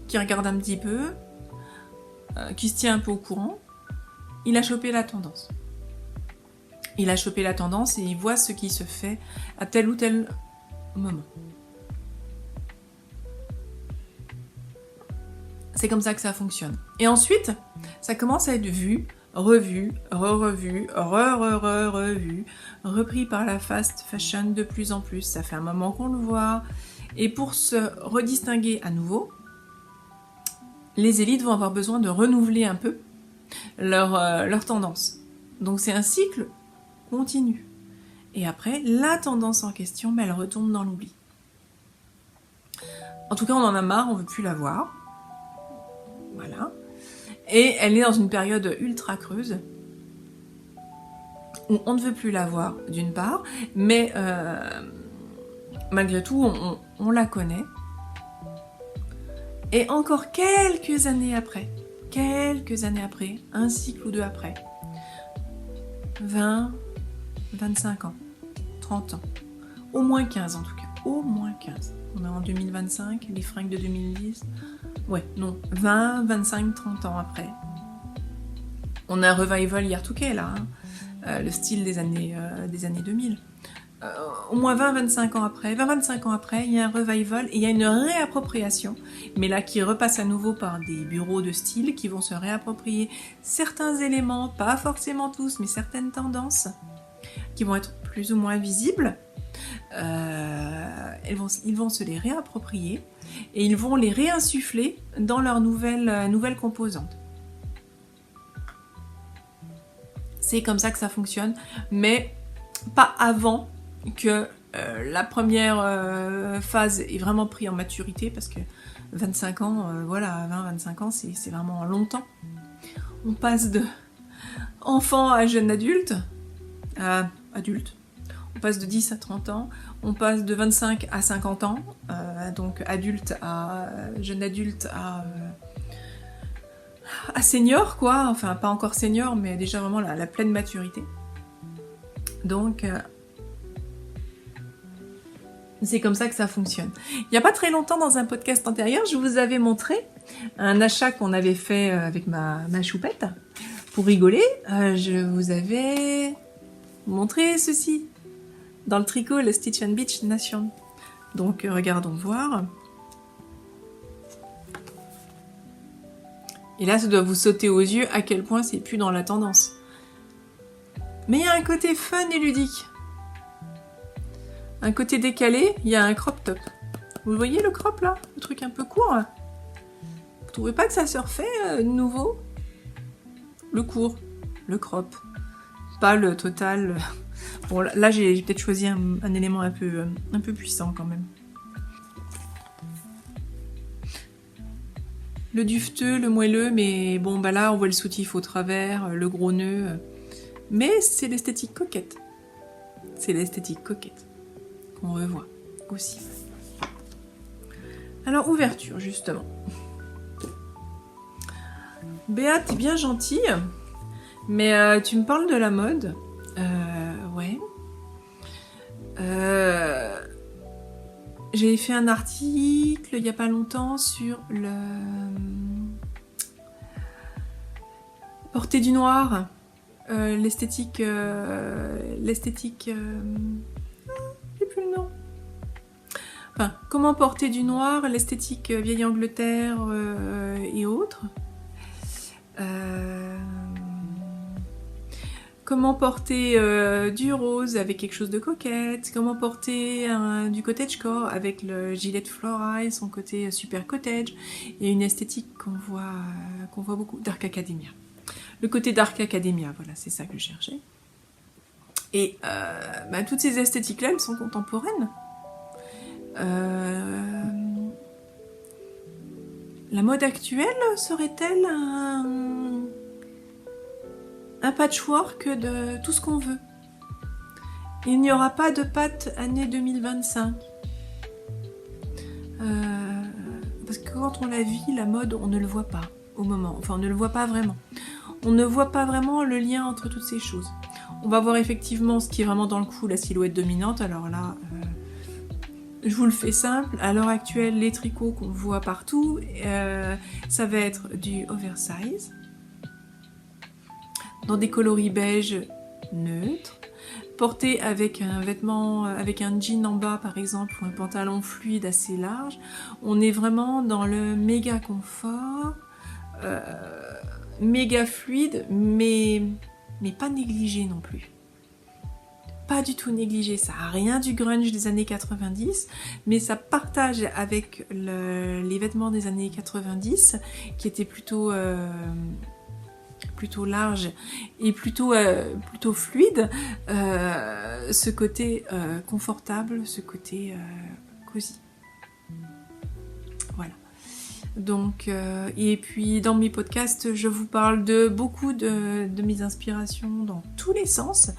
qui regarde un petit peu, qui se tient un peu au courant, il a chopé la tendance. Il a chopé la tendance et il voit ce qui se fait à tel ou tel moment. C'est comme ça que ça fonctionne. Et ensuite, ça commence à être vu, revu, revu, revu, repris par la fast fashion de plus en plus. Ça fait un moment qu'on le voit. Et pour se redistinguer à nouveau, les élites vont avoir besoin de renouveler un peu leur tendance. Donc c'est un cycle continu. Et après, la tendance en question, elle retombe dans l'oubli. En tout cas, on en a marre, on ne veut plus la voir. Voilà. Et elle est dans une période ultra creuse, où on ne veut plus la voir, d'une part, mais malgré tout, on la connaît. Et encore quelques années après, un cycle ou deux après, 20, 25 ans, 30 ans, au moins 15 en tout cas, au moins 15. On est en 2025, les fringues de 2010, ouais, non, 20, 25, 30 ans après. On a un revival Yartouké là, hein, le style des années 2000. Au moins 20-25 ans après, 20-25 ans après, il y a un revival et il y a une réappropriation, mais là qui repasse à nouveau par des bureaux de style qui vont se réapproprier certains éléments, pas forcément tous, mais certaines tendances qui vont être plus ou moins visibles. Ils vont se les réapproprier et ils vont les réinsuffler dans leurs nouvelles composantes. C'est comme ça que ça fonctionne, mais pas avant que la première phase est vraiment prise en maturité, parce que 25 ans, voilà, 20-25 ans, c'est vraiment longtemps. On passe de enfant à jeune adulte, à adulte. On passe de 10 à 30 ans, on passe de 25 à 50 ans, donc adulte à jeune adulte à senior, quoi. Enfin, pas encore senior, mais déjà vraiment la pleine maturité. Donc, C'est comme ça que ça fonctionne. Il n'y a pas très longtemps, dans un podcast antérieur, je vous avais montré un achat qu'on avait fait avec ma choupette. Pour rigoler, je vous avais montré ceci. Dans le tricot, le Stitch and Beach Nation. Donc, regardons voir. Et là, ça doit vous sauter aux yeux à quel point c'est plus dans la tendance. Mais il y a un côté fun et ludique. Un côté décalé, il y a un crop top. Vous voyez le crop là? Le truc un peu court. Vous trouvez pas que ça se refait nouveau? Le court, le crop. Pas le total. Bon là j'ai peut-être choisi un élément un peu puissant quand même. Le duveteux, le moelleux, mais bon bah là on voit le soutif au travers, le gros nœud. Mais c'est l'esthétique coquette. C'est l'esthétique coquette. On revoit aussi. Alors, ouverture, justement. Béa, t'es bien gentille, mais tu me parles de la mode. Ouais. J'ai fait un article il n'y a pas longtemps sur le porter du noir, l'esthétique... Enfin, comment porter du noir, l'esthétique vieille Angleterre et autres. Comment porter du rose avec quelque chose de coquette. Comment porter du cottagecore avec le gilet de Flora et son côté super cottage. Et une esthétique qu'on voit beaucoup. Dark Academia. Le côté Dark Academia, voilà, c'est ça que je cherchais. Et toutes ces esthétiques-là, elles sont contemporaines. La mode actuelle serait-elle un patchwork de tout ce qu'on veut? Il n'y aura pas de patte année 2025. Parce que quand on la vit, la mode, on ne le voit pas au moment. Enfin, on ne le voit pas vraiment. On ne voit pas vraiment le lien entre toutes ces choses. On va voir effectivement ce qui est vraiment dans le coup, la silhouette dominante. Alors là... je vous le fais simple, à l'heure actuelle, les tricots qu'on voit partout, ça va être du oversize, dans des coloris beige neutres, porté avec un vêtement, avec un jean en bas par exemple, ou un pantalon fluide assez large. On est vraiment dans le méga confort, méga fluide, mais pas négligé non plus. Pas du tout négligé, ça n'a rien du grunge des années 90, mais ça partage avec les vêtements des années 90 qui étaient plutôt larges et plutôt fluides, ce côté confortable, ce côté cosy. Voilà. Donc, et puis dans mes podcasts, je vous parle de beaucoup de mes inspirations dans tous les sens.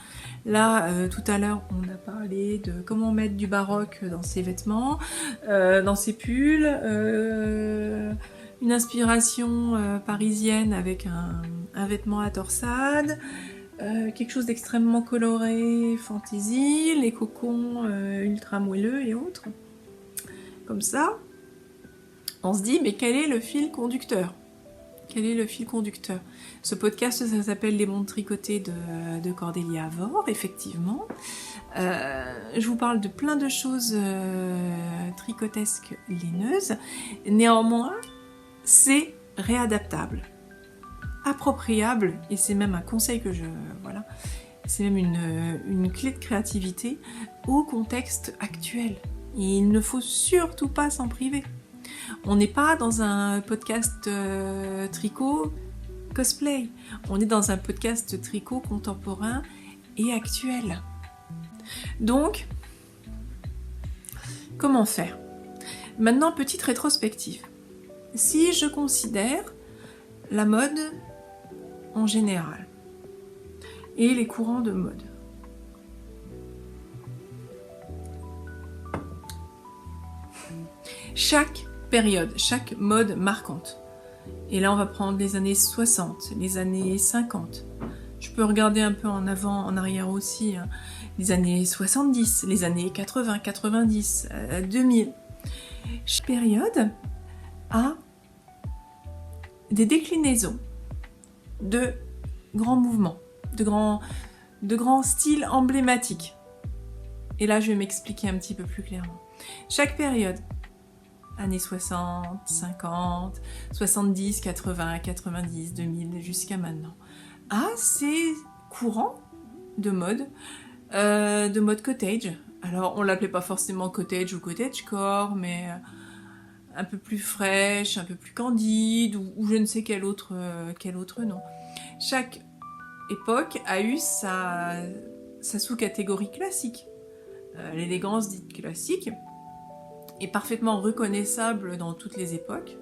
Là, tout à l'heure, on a parlé de comment mettre du baroque dans ses vêtements, dans ses pulls, une inspiration parisienne avec un vêtement à torsade, quelque chose d'extrêmement coloré, fantaisie, les cocons ultra moelleux et autres. Comme ça, on se dit, mais quel est le fil conducteur ? Quel est le fil conducteur? Ce podcast, ça s'appelle Les mondes tricotés de Cordélia Avor, effectivement. Je vous parle de plein de choses tricotesques laineuses. Néanmoins, c'est réadaptable, appropriable, et c'est même un conseil que voilà, c'est même une clé de créativité au contexte actuel. Et il ne faut surtout pas s'en priver. On n'est pas dans un podcast tricot cosplay. On est dans un podcast tricot contemporain et actuel. Donc, comment faire? Maintenant, petite rétrospective. Si je considère la mode en général et les courants de mode, chaque période, chaque mode marquante. Et là, on va prendre les années 60, les années 50. Je peux regarder un peu en avant, en arrière aussi. Hein. les années 70, les années 80, 90, 2000. Chaque période a des déclinaisons de grands mouvements, de grands styles emblématiques. Et là, je vais m'expliquer un petit peu plus clairement. Chaque période, années 60, 50, 70, 80, 90, 2000, jusqu'à maintenant, a ses courants de mode cottage. Alors, on l'appelait pas forcément cottage ou cottagecore, mais un peu plus fraîche, un peu plus candide, ou je ne sais quel autre nom. Chaque époque a eu sa sous-catégorie classique. L'élégance dite classique est parfaitement reconnaissable dans toutes les époques.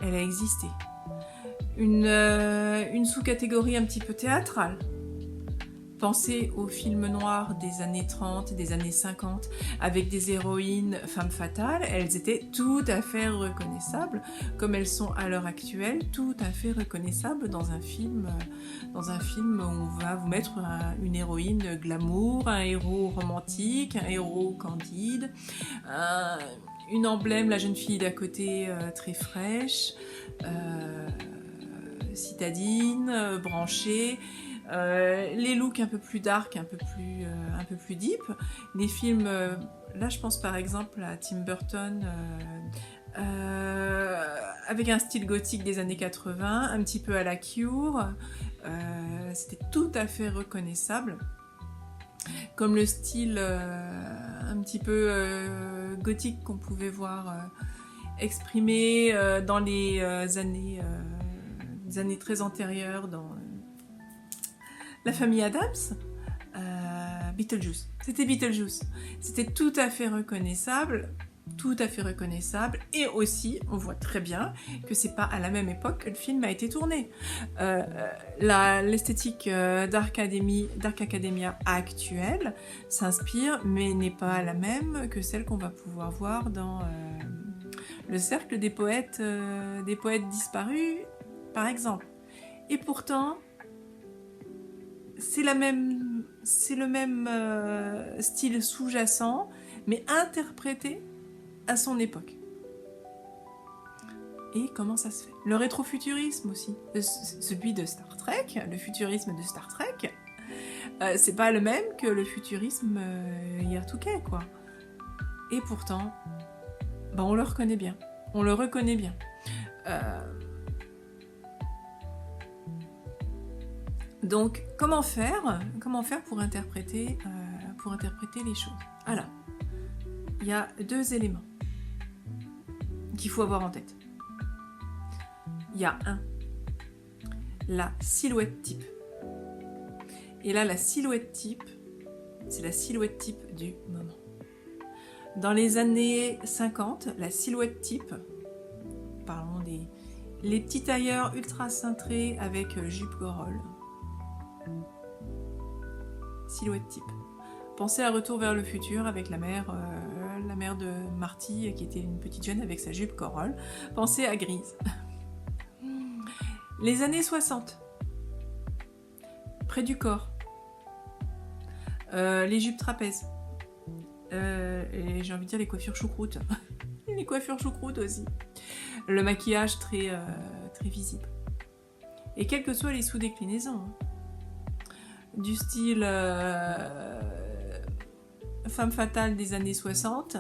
Elle a existé. Une sous-catégorie un petit peu théâtrale. Pensez aux films noirs des années 30, des années 50, avec des héroïnes femmes fatales, elles étaient tout à fait reconnaissables, comme elles sont à l'heure actuelle, tout à fait reconnaissables dans un film où on va vous mettre une héroïne glamour, un héros romantique, un héros candide, une emblème, la jeune fille d'à côté très fraîche, citadine, branchée. Les looks un peu plus dark, un peu plus deep. Les films, là je pense par exemple à Tim Burton, avec un style gothique des années 80, un petit peu à la Cure. C'était tout à fait reconnaissable. Comme le style un petit peu gothique qu'on pouvait voir exprimé dans les années très antérieures dans La famille Addams, Beetlejuice. C'était Beetlejuice. C'était tout à fait reconnaissable. Et aussi, on voit très bien que c'est pas à la même époque que le film a été tourné. L'esthétique Dark Academia actuelle s'inspire, mais n'est pas la même que celle qu'on va pouvoir voir dans le cercle des poètes disparus, par exemple. Et pourtant, c'est le même style sous-jacent, mais interprété à son époque. Et comment ça se fait? Le rétrofuturisme aussi, celui de Star Trek, le futurisme de Star Trek, c'est pas le même que le futurisme Y2K, quoi. Et pourtant, on le reconnaît bien. Donc, comment faire pour interpréter les choses? Alors, il y a deux éléments qu'il faut avoir en tête. Il y a la silhouette type. Et là, la silhouette type, c'est la silhouette type du moment. Dans les années 50, la silhouette type, parlons les petits tailleurs ultra cintrés avec jupe-corolle. Silhouette type. Pensez à Retour vers le futur avec la mère de Marty qui était une petite jeune avec sa jupe corolle. Pensez à Grise. Les années 60. Près du corps. Les jupes trapèzes. Et j'ai envie de dire les coiffures choucroute. Les coiffures choucroute aussi. Le maquillage très visible. Et quelles que soient les sous-déclinaisons. Du style femme fatale des années 60,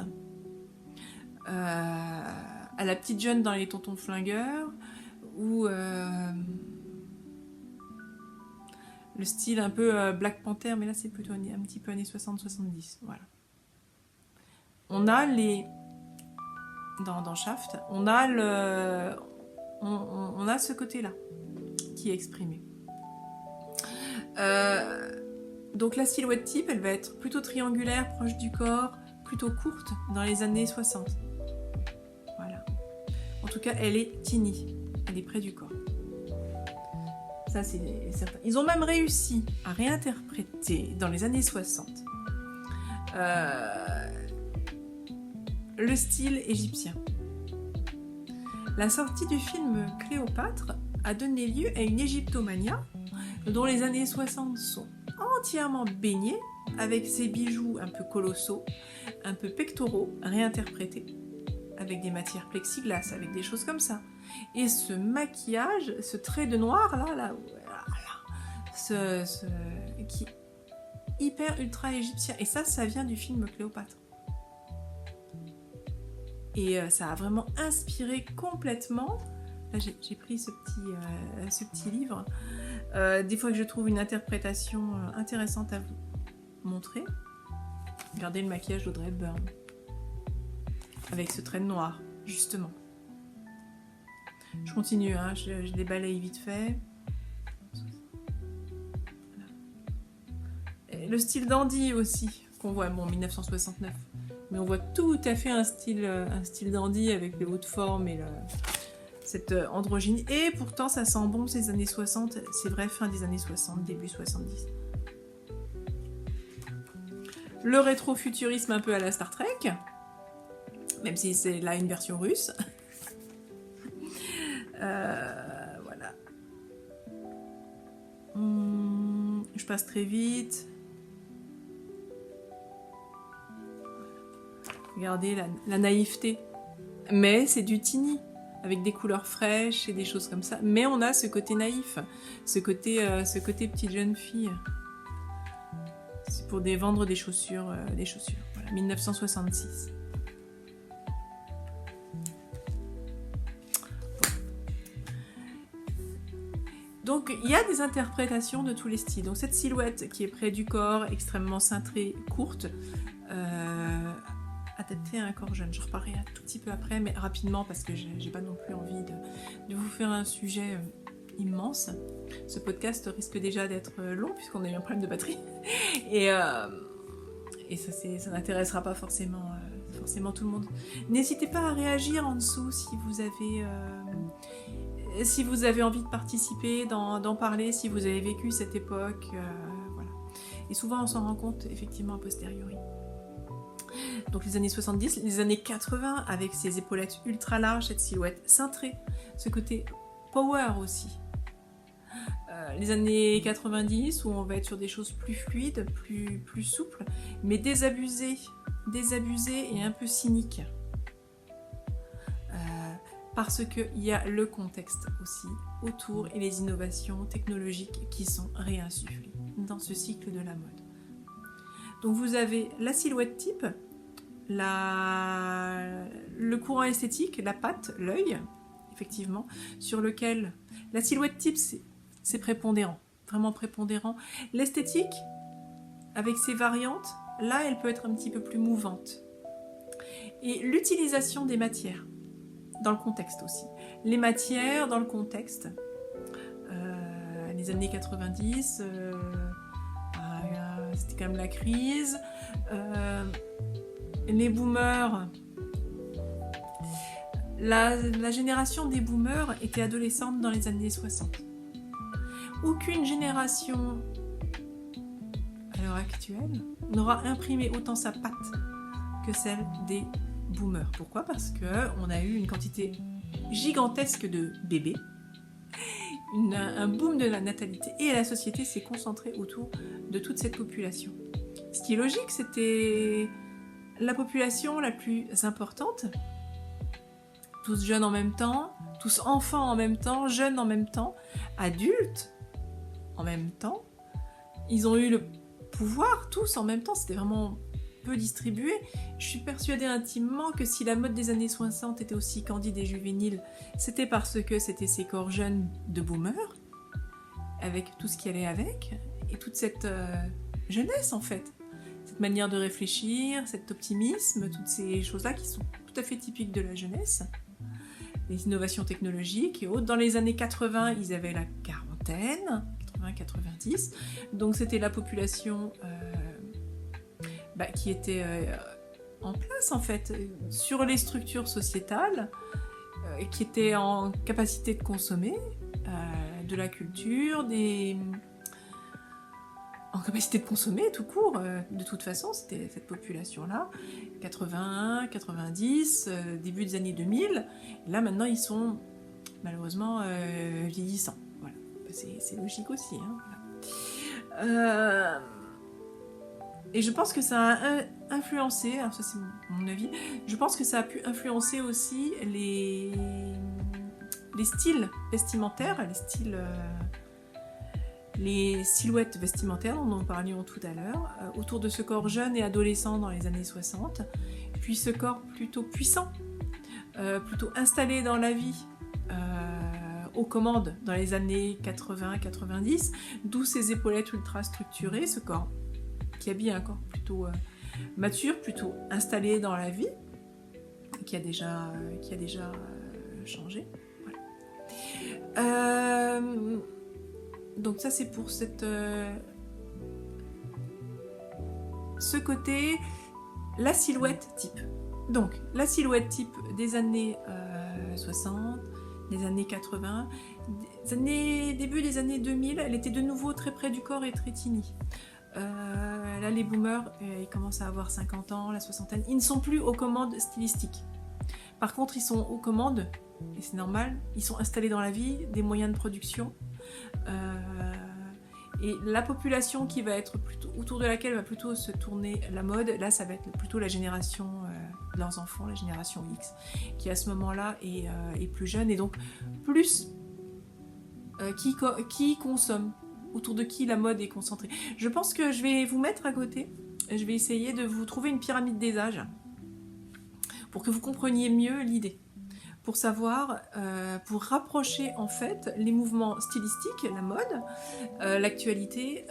à la petite jeune dans les tontons flingueurs, ou le style un peu Black Panther, mais là c'est plutôt un petit peu années 60-70. Voilà. On a dans Shaft, on a ce côté-là qui est exprimé. Donc la silhouette type, elle va être plutôt triangulaire, proche du corps, plutôt courte dans les années 60. Voilà. En tout cas, elle est teeny, elle est près du corps. Ça, c'est certain. Ils ont même réussi à réinterpréter dans les années 60 le style égyptien. La sortie du film Cléopâtre a donné lieu à une égyptomania dont les années 60 sont entièrement baignées, avec ses bijoux un peu colossaux, un peu pectoraux, réinterprétés, avec des matières plexiglas, avec des choses comme ça. Et ce maquillage, ce trait de noir, là, qui est hyper ultra égyptien. Et ça vient du film Cléopâtre. Et ça a vraiment inspiré complètement. Là, j'ai pris ce petit livre. Des fois que je trouve une interprétation intéressante à vous montrer, regardez le maquillage d'Audrey Hepburn. Avec ce trait de noir, justement. Je continue, hein, je les balaye vite fait. Et le style dandy aussi, qu'on voit, bon, 1969. Mais on voit tout à fait un style dandy avec les hautes formes et cette androgynie. Et pourtant, ça sent bon ces années 60. C'est vrai, fin des années 60, début 70. Le rétro-futurisme un peu à la Star Trek. Même si c'est là une version russe. Voilà. Je passe très vite. Regardez la naïveté. Mais c'est du teeny, avec des couleurs fraîches et des choses comme ça. Mais on a ce côté naïf, ce côté petite jeune fille. C'est pour vendre des chaussures. Voilà, 1966. Donc il y a des interprétations de tous les styles. Donc cette silhouette qui est près du corps, extrêmement cintrée, courte, adaptée à un corps jeune. Je reparlerai un tout petit peu après, mais rapidement parce que j'ai pas non plus envie de vous faire un sujet immense. Ce podcast risque déjà d'être long puisqu'on a eu un problème de batterie et ça n'intéressera pas forcément tout le monde. N'hésitez pas à réagir en dessous si vous avez envie de participer, d'en parler, si vous avez vécu cette époque, voilà. Et souvent on s'en rend compte effectivement a posteriori. Donc les années 70, les années 80 avec ces épaulettes ultra larges, cette silhouette cintrée, ce côté power aussi. Les années 90 où on va être sur des choses plus fluides, plus souples, mais désabusées et un peu cyniques. Parce qu'il y a le contexte aussi autour et les innovations technologiques qui sont réinsufflées dans ce cycle de la mode. Donc vous avez la silhouette type, le courant esthétique, la patte, l'œil, effectivement, sur lequel la silhouette type c'est prépondérant, vraiment prépondérant. L'esthétique, avec ses variantes, là elle peut être un petit peu plus mouvante. Et l'utilisation des matières. Dans le contexte aussi. Les matières dans le contexte. Les années 90, c'était quand même la crise. Les boomers. La génération des boomers était adolescente dans les années 60. Aucune génération à l'heure actuelle n'aura imprimé autant sa patte que celle des boomers. Pourquoi ? Parce qu'on a eu une quantité gigantesque de bébés, un boom de la natalité, et la société s'est concentrée autour de toute cette population. Ce qui est logique, c'était la population la plus importante, tous jeunes en même temps, tous enfants en même temps, jeunes en même temps, adultes en même temps. Ils ont eu le pouvoir tous en même temps, c'était vraiment peu distribué. Je suis persuadée intimement que si la mode des années 60 était aussi candide et juvénile, c'était parce que c'était ces corps jeunes de boomers, avec tout ce qui allait avec, et toute cette jeunesse en fait, cette manière de réfléchir, cet optimisme, toutes ces choses-là qui sont tout à fait typiques de la jeunesse, les innovations technologiques et autres. Dans les années 80, ils avaient la quarantaine, 80-90, donc c'était la population qui était en place en fait sur les structures sociétales, qui était en capacité de consommer de la culture, en capacité de consommer tout court. De toute façon, c'était cette population-là, 81, 90, début des années 2000. Et là maintenant, ils sont malheureusement vieillissants. Voilà. c'est logique aussi. Hein, voilà. Et je pense que ça a influencé, alors ça c'est mon avis, je pense que ça a pu influencer aussi les styles vestimentaires, les silhouettes vestimentaires dont nous parlions tout à l'heure, autour de ce corps jeune et adolescent dans les années 60, puis ce corps plutôt puissant, plutôt installé dans la vie, aux commandes dans les années 80-90, d'où ces épaulettes ultra structurées, ce corps qui habille un corps plutôt mature, plutôt installé dans la vie, qui a déjà changé. Voilà. Donc ça c'est pour ce côté, la silhouette type. Donc la silhouette type des années 60, des années 80, début des années 2000, elle était de nouveau très près du corps et très teeny. Là les boomers, ils commencent à avoir 50 ans, la soixantaine, ils ne sont plus aux commandes stylistiques. Par contre, ils sont aux commandes, et c'est normal, ils sont installés dans la vie, des moyens de production. Et la population qui va être plutôt, autour de laquelle va plutôt se tourner la mode, là ça va être plutôt la génération de leurs enfants, la génération X, qui à ce moment-là est plus jeune et donc plus qui consomme, autour de qui la mode est concentrée. Je pense que je vais vous mettre à côté, je vais essayer de vous trouver une pyramide des âges pour que vous compreniez mieux l'idée. Pour savoir, pour rapprocher en fait les mouvements stylistiques, la mode, l'actualité,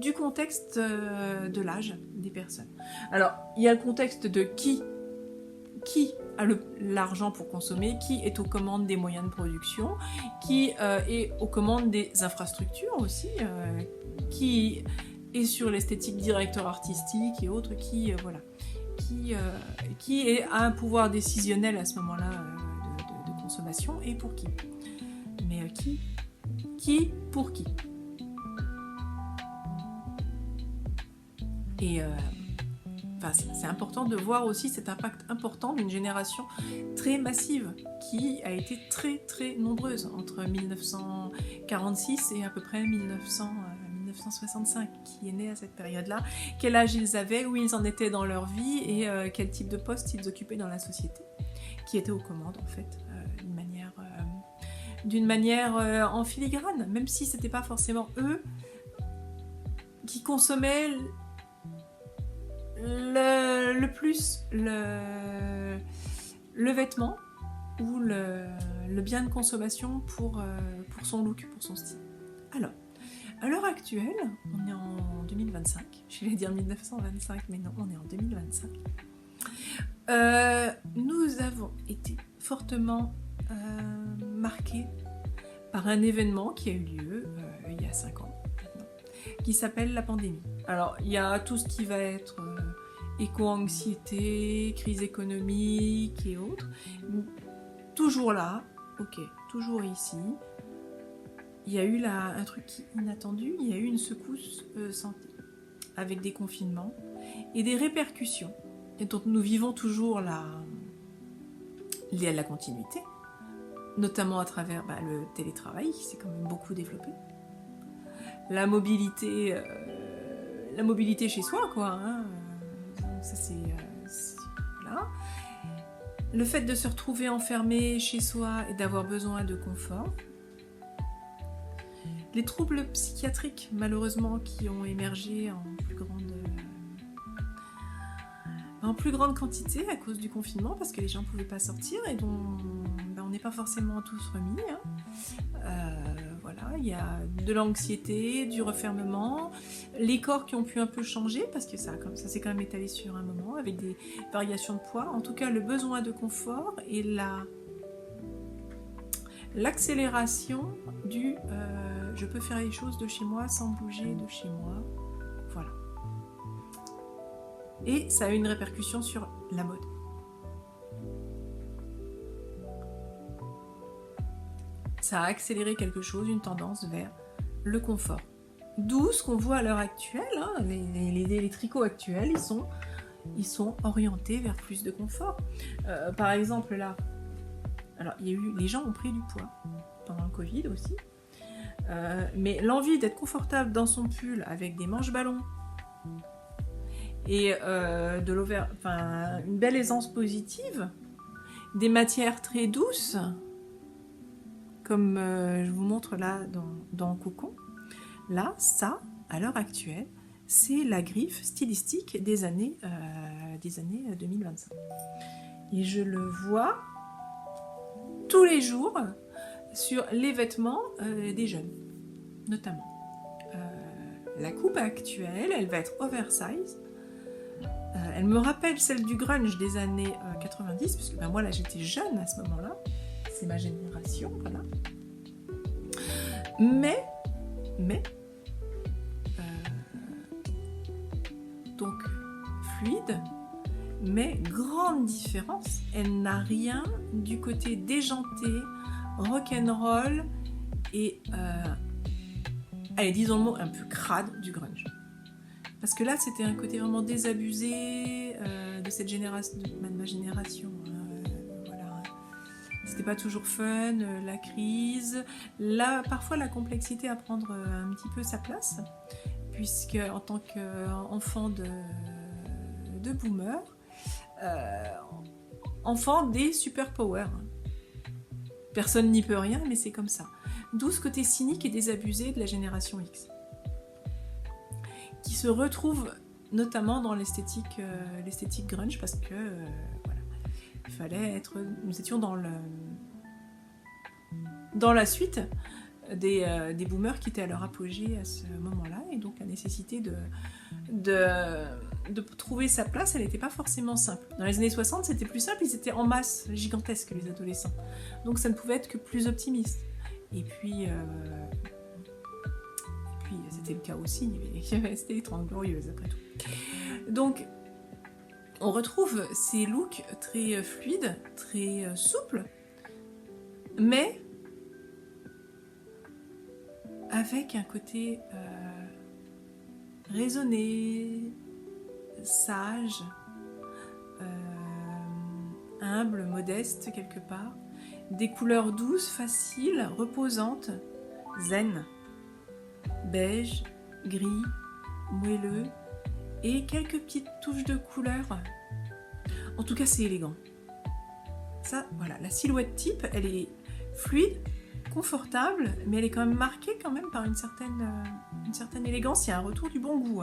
du contexte de l'âge des personnes. Alors, il y a le contexte de qui a l'argent pour consommer, qui est aux commandes des moyens de production, qui est aux commandes des infrastructures aussi, qui est sur l'esthétique directeur artistique et autres, qui a un pouvoir décisionnel à ce moment-là de consommation et pour qui. Mais qui pour qui. Et c'est important de voir aussi cet impact important d'une génération très massive qui a été très très nombreuse entre 1946 et à peu près 1965, qui est née à cette période-là, quel âge ils avaient, où ils en étaient dans leur vie et quel type de poste ils occupaient dans la société, qui étaient aux commandes en fait, d'une manière en filigrane, même si c'était pas forcément eux qui consommaient le plus le vêtement ou le bien de consommation pour son look, pour son style. Alors, à l'heure actuelle, on est en 2025, je vais dire 1925, mais non, on est en 2025. Nous avons été fortement marqués par un événement qui a eu lieu il y a 5 ans maintenant, qui s'appelle la pandémie. Alors, il y a tout ce qui va être éco-anxiété, crise économique et autres. Toujours là, ok, toujours ici. Il y a eu un truc inattendu, il y a eu une secousse santé, avec des confinements et des répercussions, et dont nous vivons toujours liées à la continuité, notamment à travers le télétravail qui s'est quand même beaucoup développé, la mobilité chez soi, quoi. Hein. Ça voilà. Le fait de se retrouver enfermé chez soi et d'avoir besoin de confort. Les troubles psychiatriques, malheureusement, qui ont émergé en plus grande quantité à cause du confinement, parce que les gens ne pouvaient pas sortir et dont on n'est pas forcément tous remis. Hein. Voilà, il y a de l'anxiété, du refermement, les corps qui ont pu un peu changer, parce que ça s'est quand même étalé sur un moment, avec des variations de poids. En tout cas, le besoin de confort et l'accélération du je peux faire les choses de chez moi sans bouger de chez moi. Voilà. Et ça a eu une répercussion sur la mode. Ça a accéléré quelque chose, une tendance vers le confort. D'où ce qu'on voit à l'heure actuelle, hein, les tricots actuels, ils sont orientés vers plus de confort. Par exemple là, alors les gens ont pris du poids pendant le Covid aussi. mais l'envie d'être confortable dans son pull avec des manches ballons et une belle aisance positive, des matières très douces, comme je vous montre là dans Cocon. Là, ça, à l'heure actuelle, c'est la griffe stylistique des années 2025. Et je le vois tous les jours sur les vêtements des jeunes, notamment. La coupe actuelle, elle va être oversize. Elle me rappelle celle du grunge des années 90, parce que moi là j'étais jeune à ce moment-là, c'est ma génération, voilà. Mais donc fluide, mais grande différence, elle n'a rien du côté déjanté, rock'n'roll et allez, disons le mot un peu crade du grunge. Parce que là, c'était un côté vraiment désabusé de cette génération, de ma génération. Voilà. C'était pas toujours fun, la crise. Là, parfois, la complexité à prendre un petit peu sa place, puisque en tant qu'enfant de boomer, enfant des super power. Personne n'y peut rien, mais c'est comme ça. D'où ce côté cynique et désabusé de la génération X, qui se retrouve notamment dans l'esthétique grunge, parce que voilà, il fallait être, nous étions dans la suite des boomers qui étaient à leur apogée à ce moment-là, et donc la nécessité de trouver sa place, elle n'était pas forcément simple. Dans les années 60, c'était plus simple, ils étaient en masse gigantesque, les adolescents, donc ça ne pouvait être que plus optimiste. Et puis c'était le cas aussi, c'était les 30 glorieuses après tout. Donc, on retrouve ces looks très fluides, très souples, mais avec un côté raisonné, sage, humble, modeste quelque part, des couleurs douces, faciles, reposantes, zen. Beige, gris, moelleux et quelques petites touches de couleur. En tout cas, c'est élégant. Ça, voilà, la silhouette type, elle est fluide, confortable, mais elle est quand même marquée par une certaine élégance. Il y a un retour du bon goût.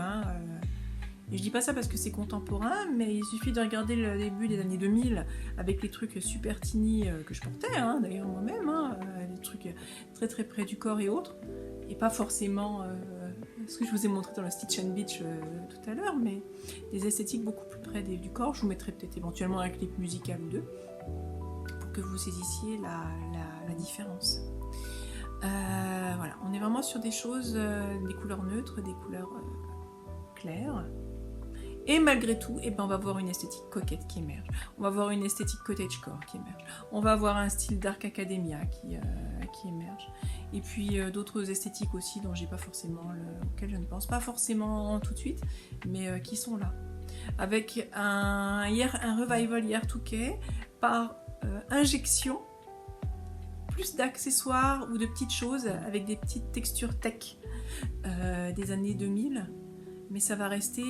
Et je dis pas ça parce que c'est contemporain, mais il suffit de regarder le début des années 2000 avec les trucs super teeny que je portais, d'ailleurs moi-même, les trucs très très près du corps et autres. Et pas forcément ce que je vous ai montré dans le Stitch and Beach tout à l'heure, mais des esthétiques beaucoup plus près du corps. Je vous mettrai peut-être éventuellement un clip musical ou deux pour que vous saisissiez la différence. Voilà, on est vraiment sur des choses, des couleurs neutres, des couleurs claires. Et malgré tout, on va avoir une esthétique coquette qui émerge. On va avoir une esthétique cottagecore qui émerge. On va avoir un style dark academia qui émerge. Et puis d'autres esthétiques aussi dont auxquelles je ne pense pas forcément tout de suite, mais qui sont là. Avec un revival Y2K par injection, plus d'accessoires ou de petites choses avec des petites textures tech des années 2000. Mais ça va rester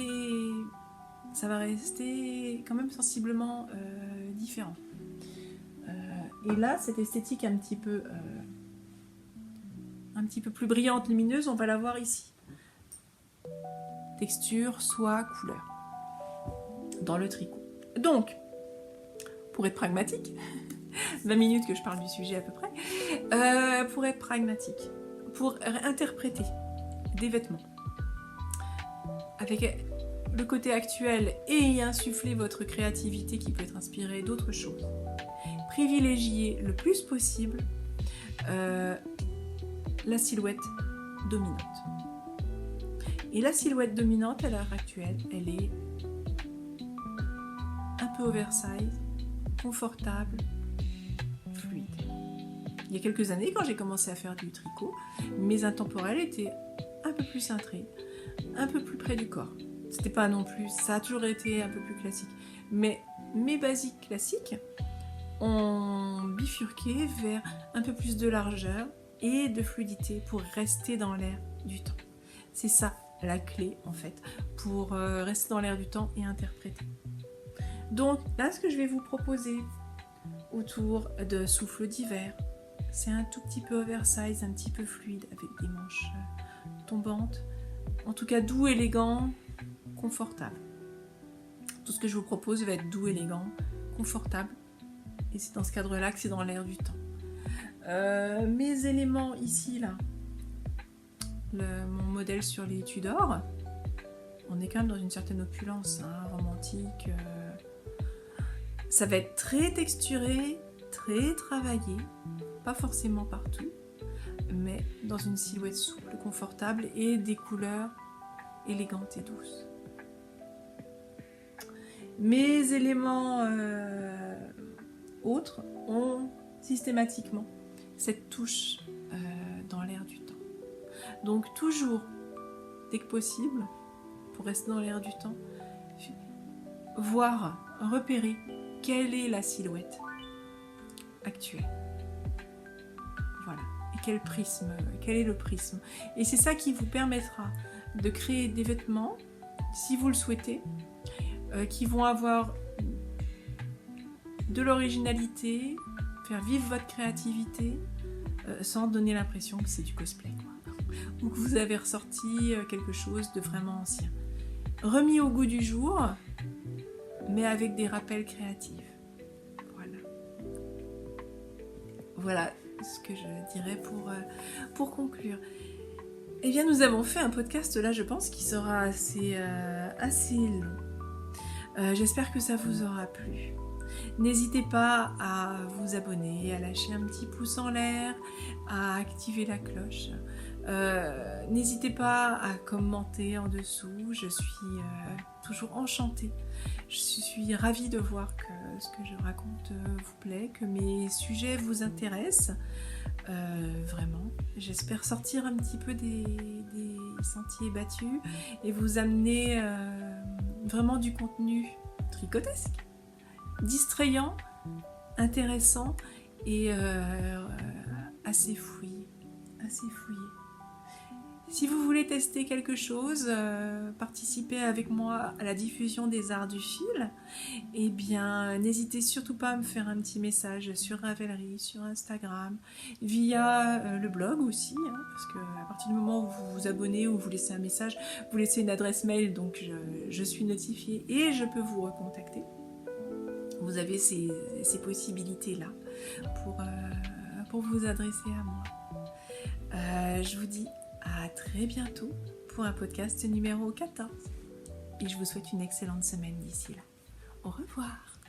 quand même sensiblement différent. Et là, cette esthétique un petit peu plus brillante, lumineuse, on va la voir ici. Texture, soie, couleur. Dans le tricot. Donc, pour être pragmatique, 20 minutes que je parle du sujet à peu près, pour être pragmatique, pour interpréter des vêtements, avec le côté actuel et y insuffler votre créativité qui peut être inspirée d'autres choses. Privilégiez le plus possible la silhouette dominante. Et la silhouette dominante à l'heure actuelle, elle est un peu oversize, confortable, fluide. Il y a quelques années, quand j'ai commencé à faire du tricot, mes intemporels étaient un peu plus cintrés, un peu plus près du corps. C'était pas non plus, ça a toujours été un peu plus classique. Mais mes basiques classiques ont bifurqué vers un peu plus de largeur, et de fluidité pour rester dans l'air du temps. C'est ça la clé en fait pour rester dans l'air du temps et interpréter. Donc là, ce que je vais vous proposer autour de souffle d'hiver, c'est un tout petit peu oversize, un petit peu fluide avec des manches tombantes, en tout cas doux, élégant, confortable. Tout ce que je vous propose va être doux, élégant, confortable, et c'est dans ce cadre-là que c'est dans l'air du temps. Mes éléments ici, là, mon modèle sur les Tudors, on est quand même dans une certaine opulence, hein, romantique. Ça va être très texturé, très travaillé, pas forcément partout, mais dans une silhouette souple, confortable et des couleurs élégantes et douces. Mes éléments autres ont systématiquement cette touche dans l'air du temps. Donc toujours, dès que possible, pour rester dans l'air du temps, voir, repérer quelle est la silhouette actuelle. Voilà. Et quel est le prisme. Et c'est ça qui vous permettra de créer des vêtements, si vous le souhaitez, qui vont avoir de l'originalité, faire vivre votre créativité, sans donner l'impression que c'est du cosplay, quoi. Ou que vous avez ressorti quelque chose de vraiment ancien. Remis au goût du jour, mais avec des rappels créatifs. Voilà ce que je dirais pour conclure. Eh bien, nous avons fait un podcast là, je pense, qui sera assez long. J'espère que ça vous aura plu. N'hésitez pas à vous abonner, à lâcher un petit pouce en l'air, à activer la cloche. N'hésitez pas à commenter en dessous, je suis toujours enchantée. Je suis ravie de voir que ce que je raconte vous plaît, que mes sujets vous intéressent. Vraiment, j'espère sortir un petit peu des sentiers battus et vous amener vraiment du contenu tricotesque, distrayant, intéressant et assez fouillé. Si vous voulez tester quelque chose, participer avec moi à la diffusion des arts du fil, eh bien n'hésitez surtout pas à me faire un petit message sur Ravelry, sur Instagram, via le blog aussi, hein, parce qu'à partir du moment où vous vous abonnez ou vous laissez un message, vous laissez une adresse mail, donc je suis notifiée et je peux vous recontacter. Vous avez ces possibilités-là pour vous adresser à moi. Je vous dis à très bientôt pour un podcast numéro 14. Et je vous souhaite une excellente semaine d'ici là. Au revoir.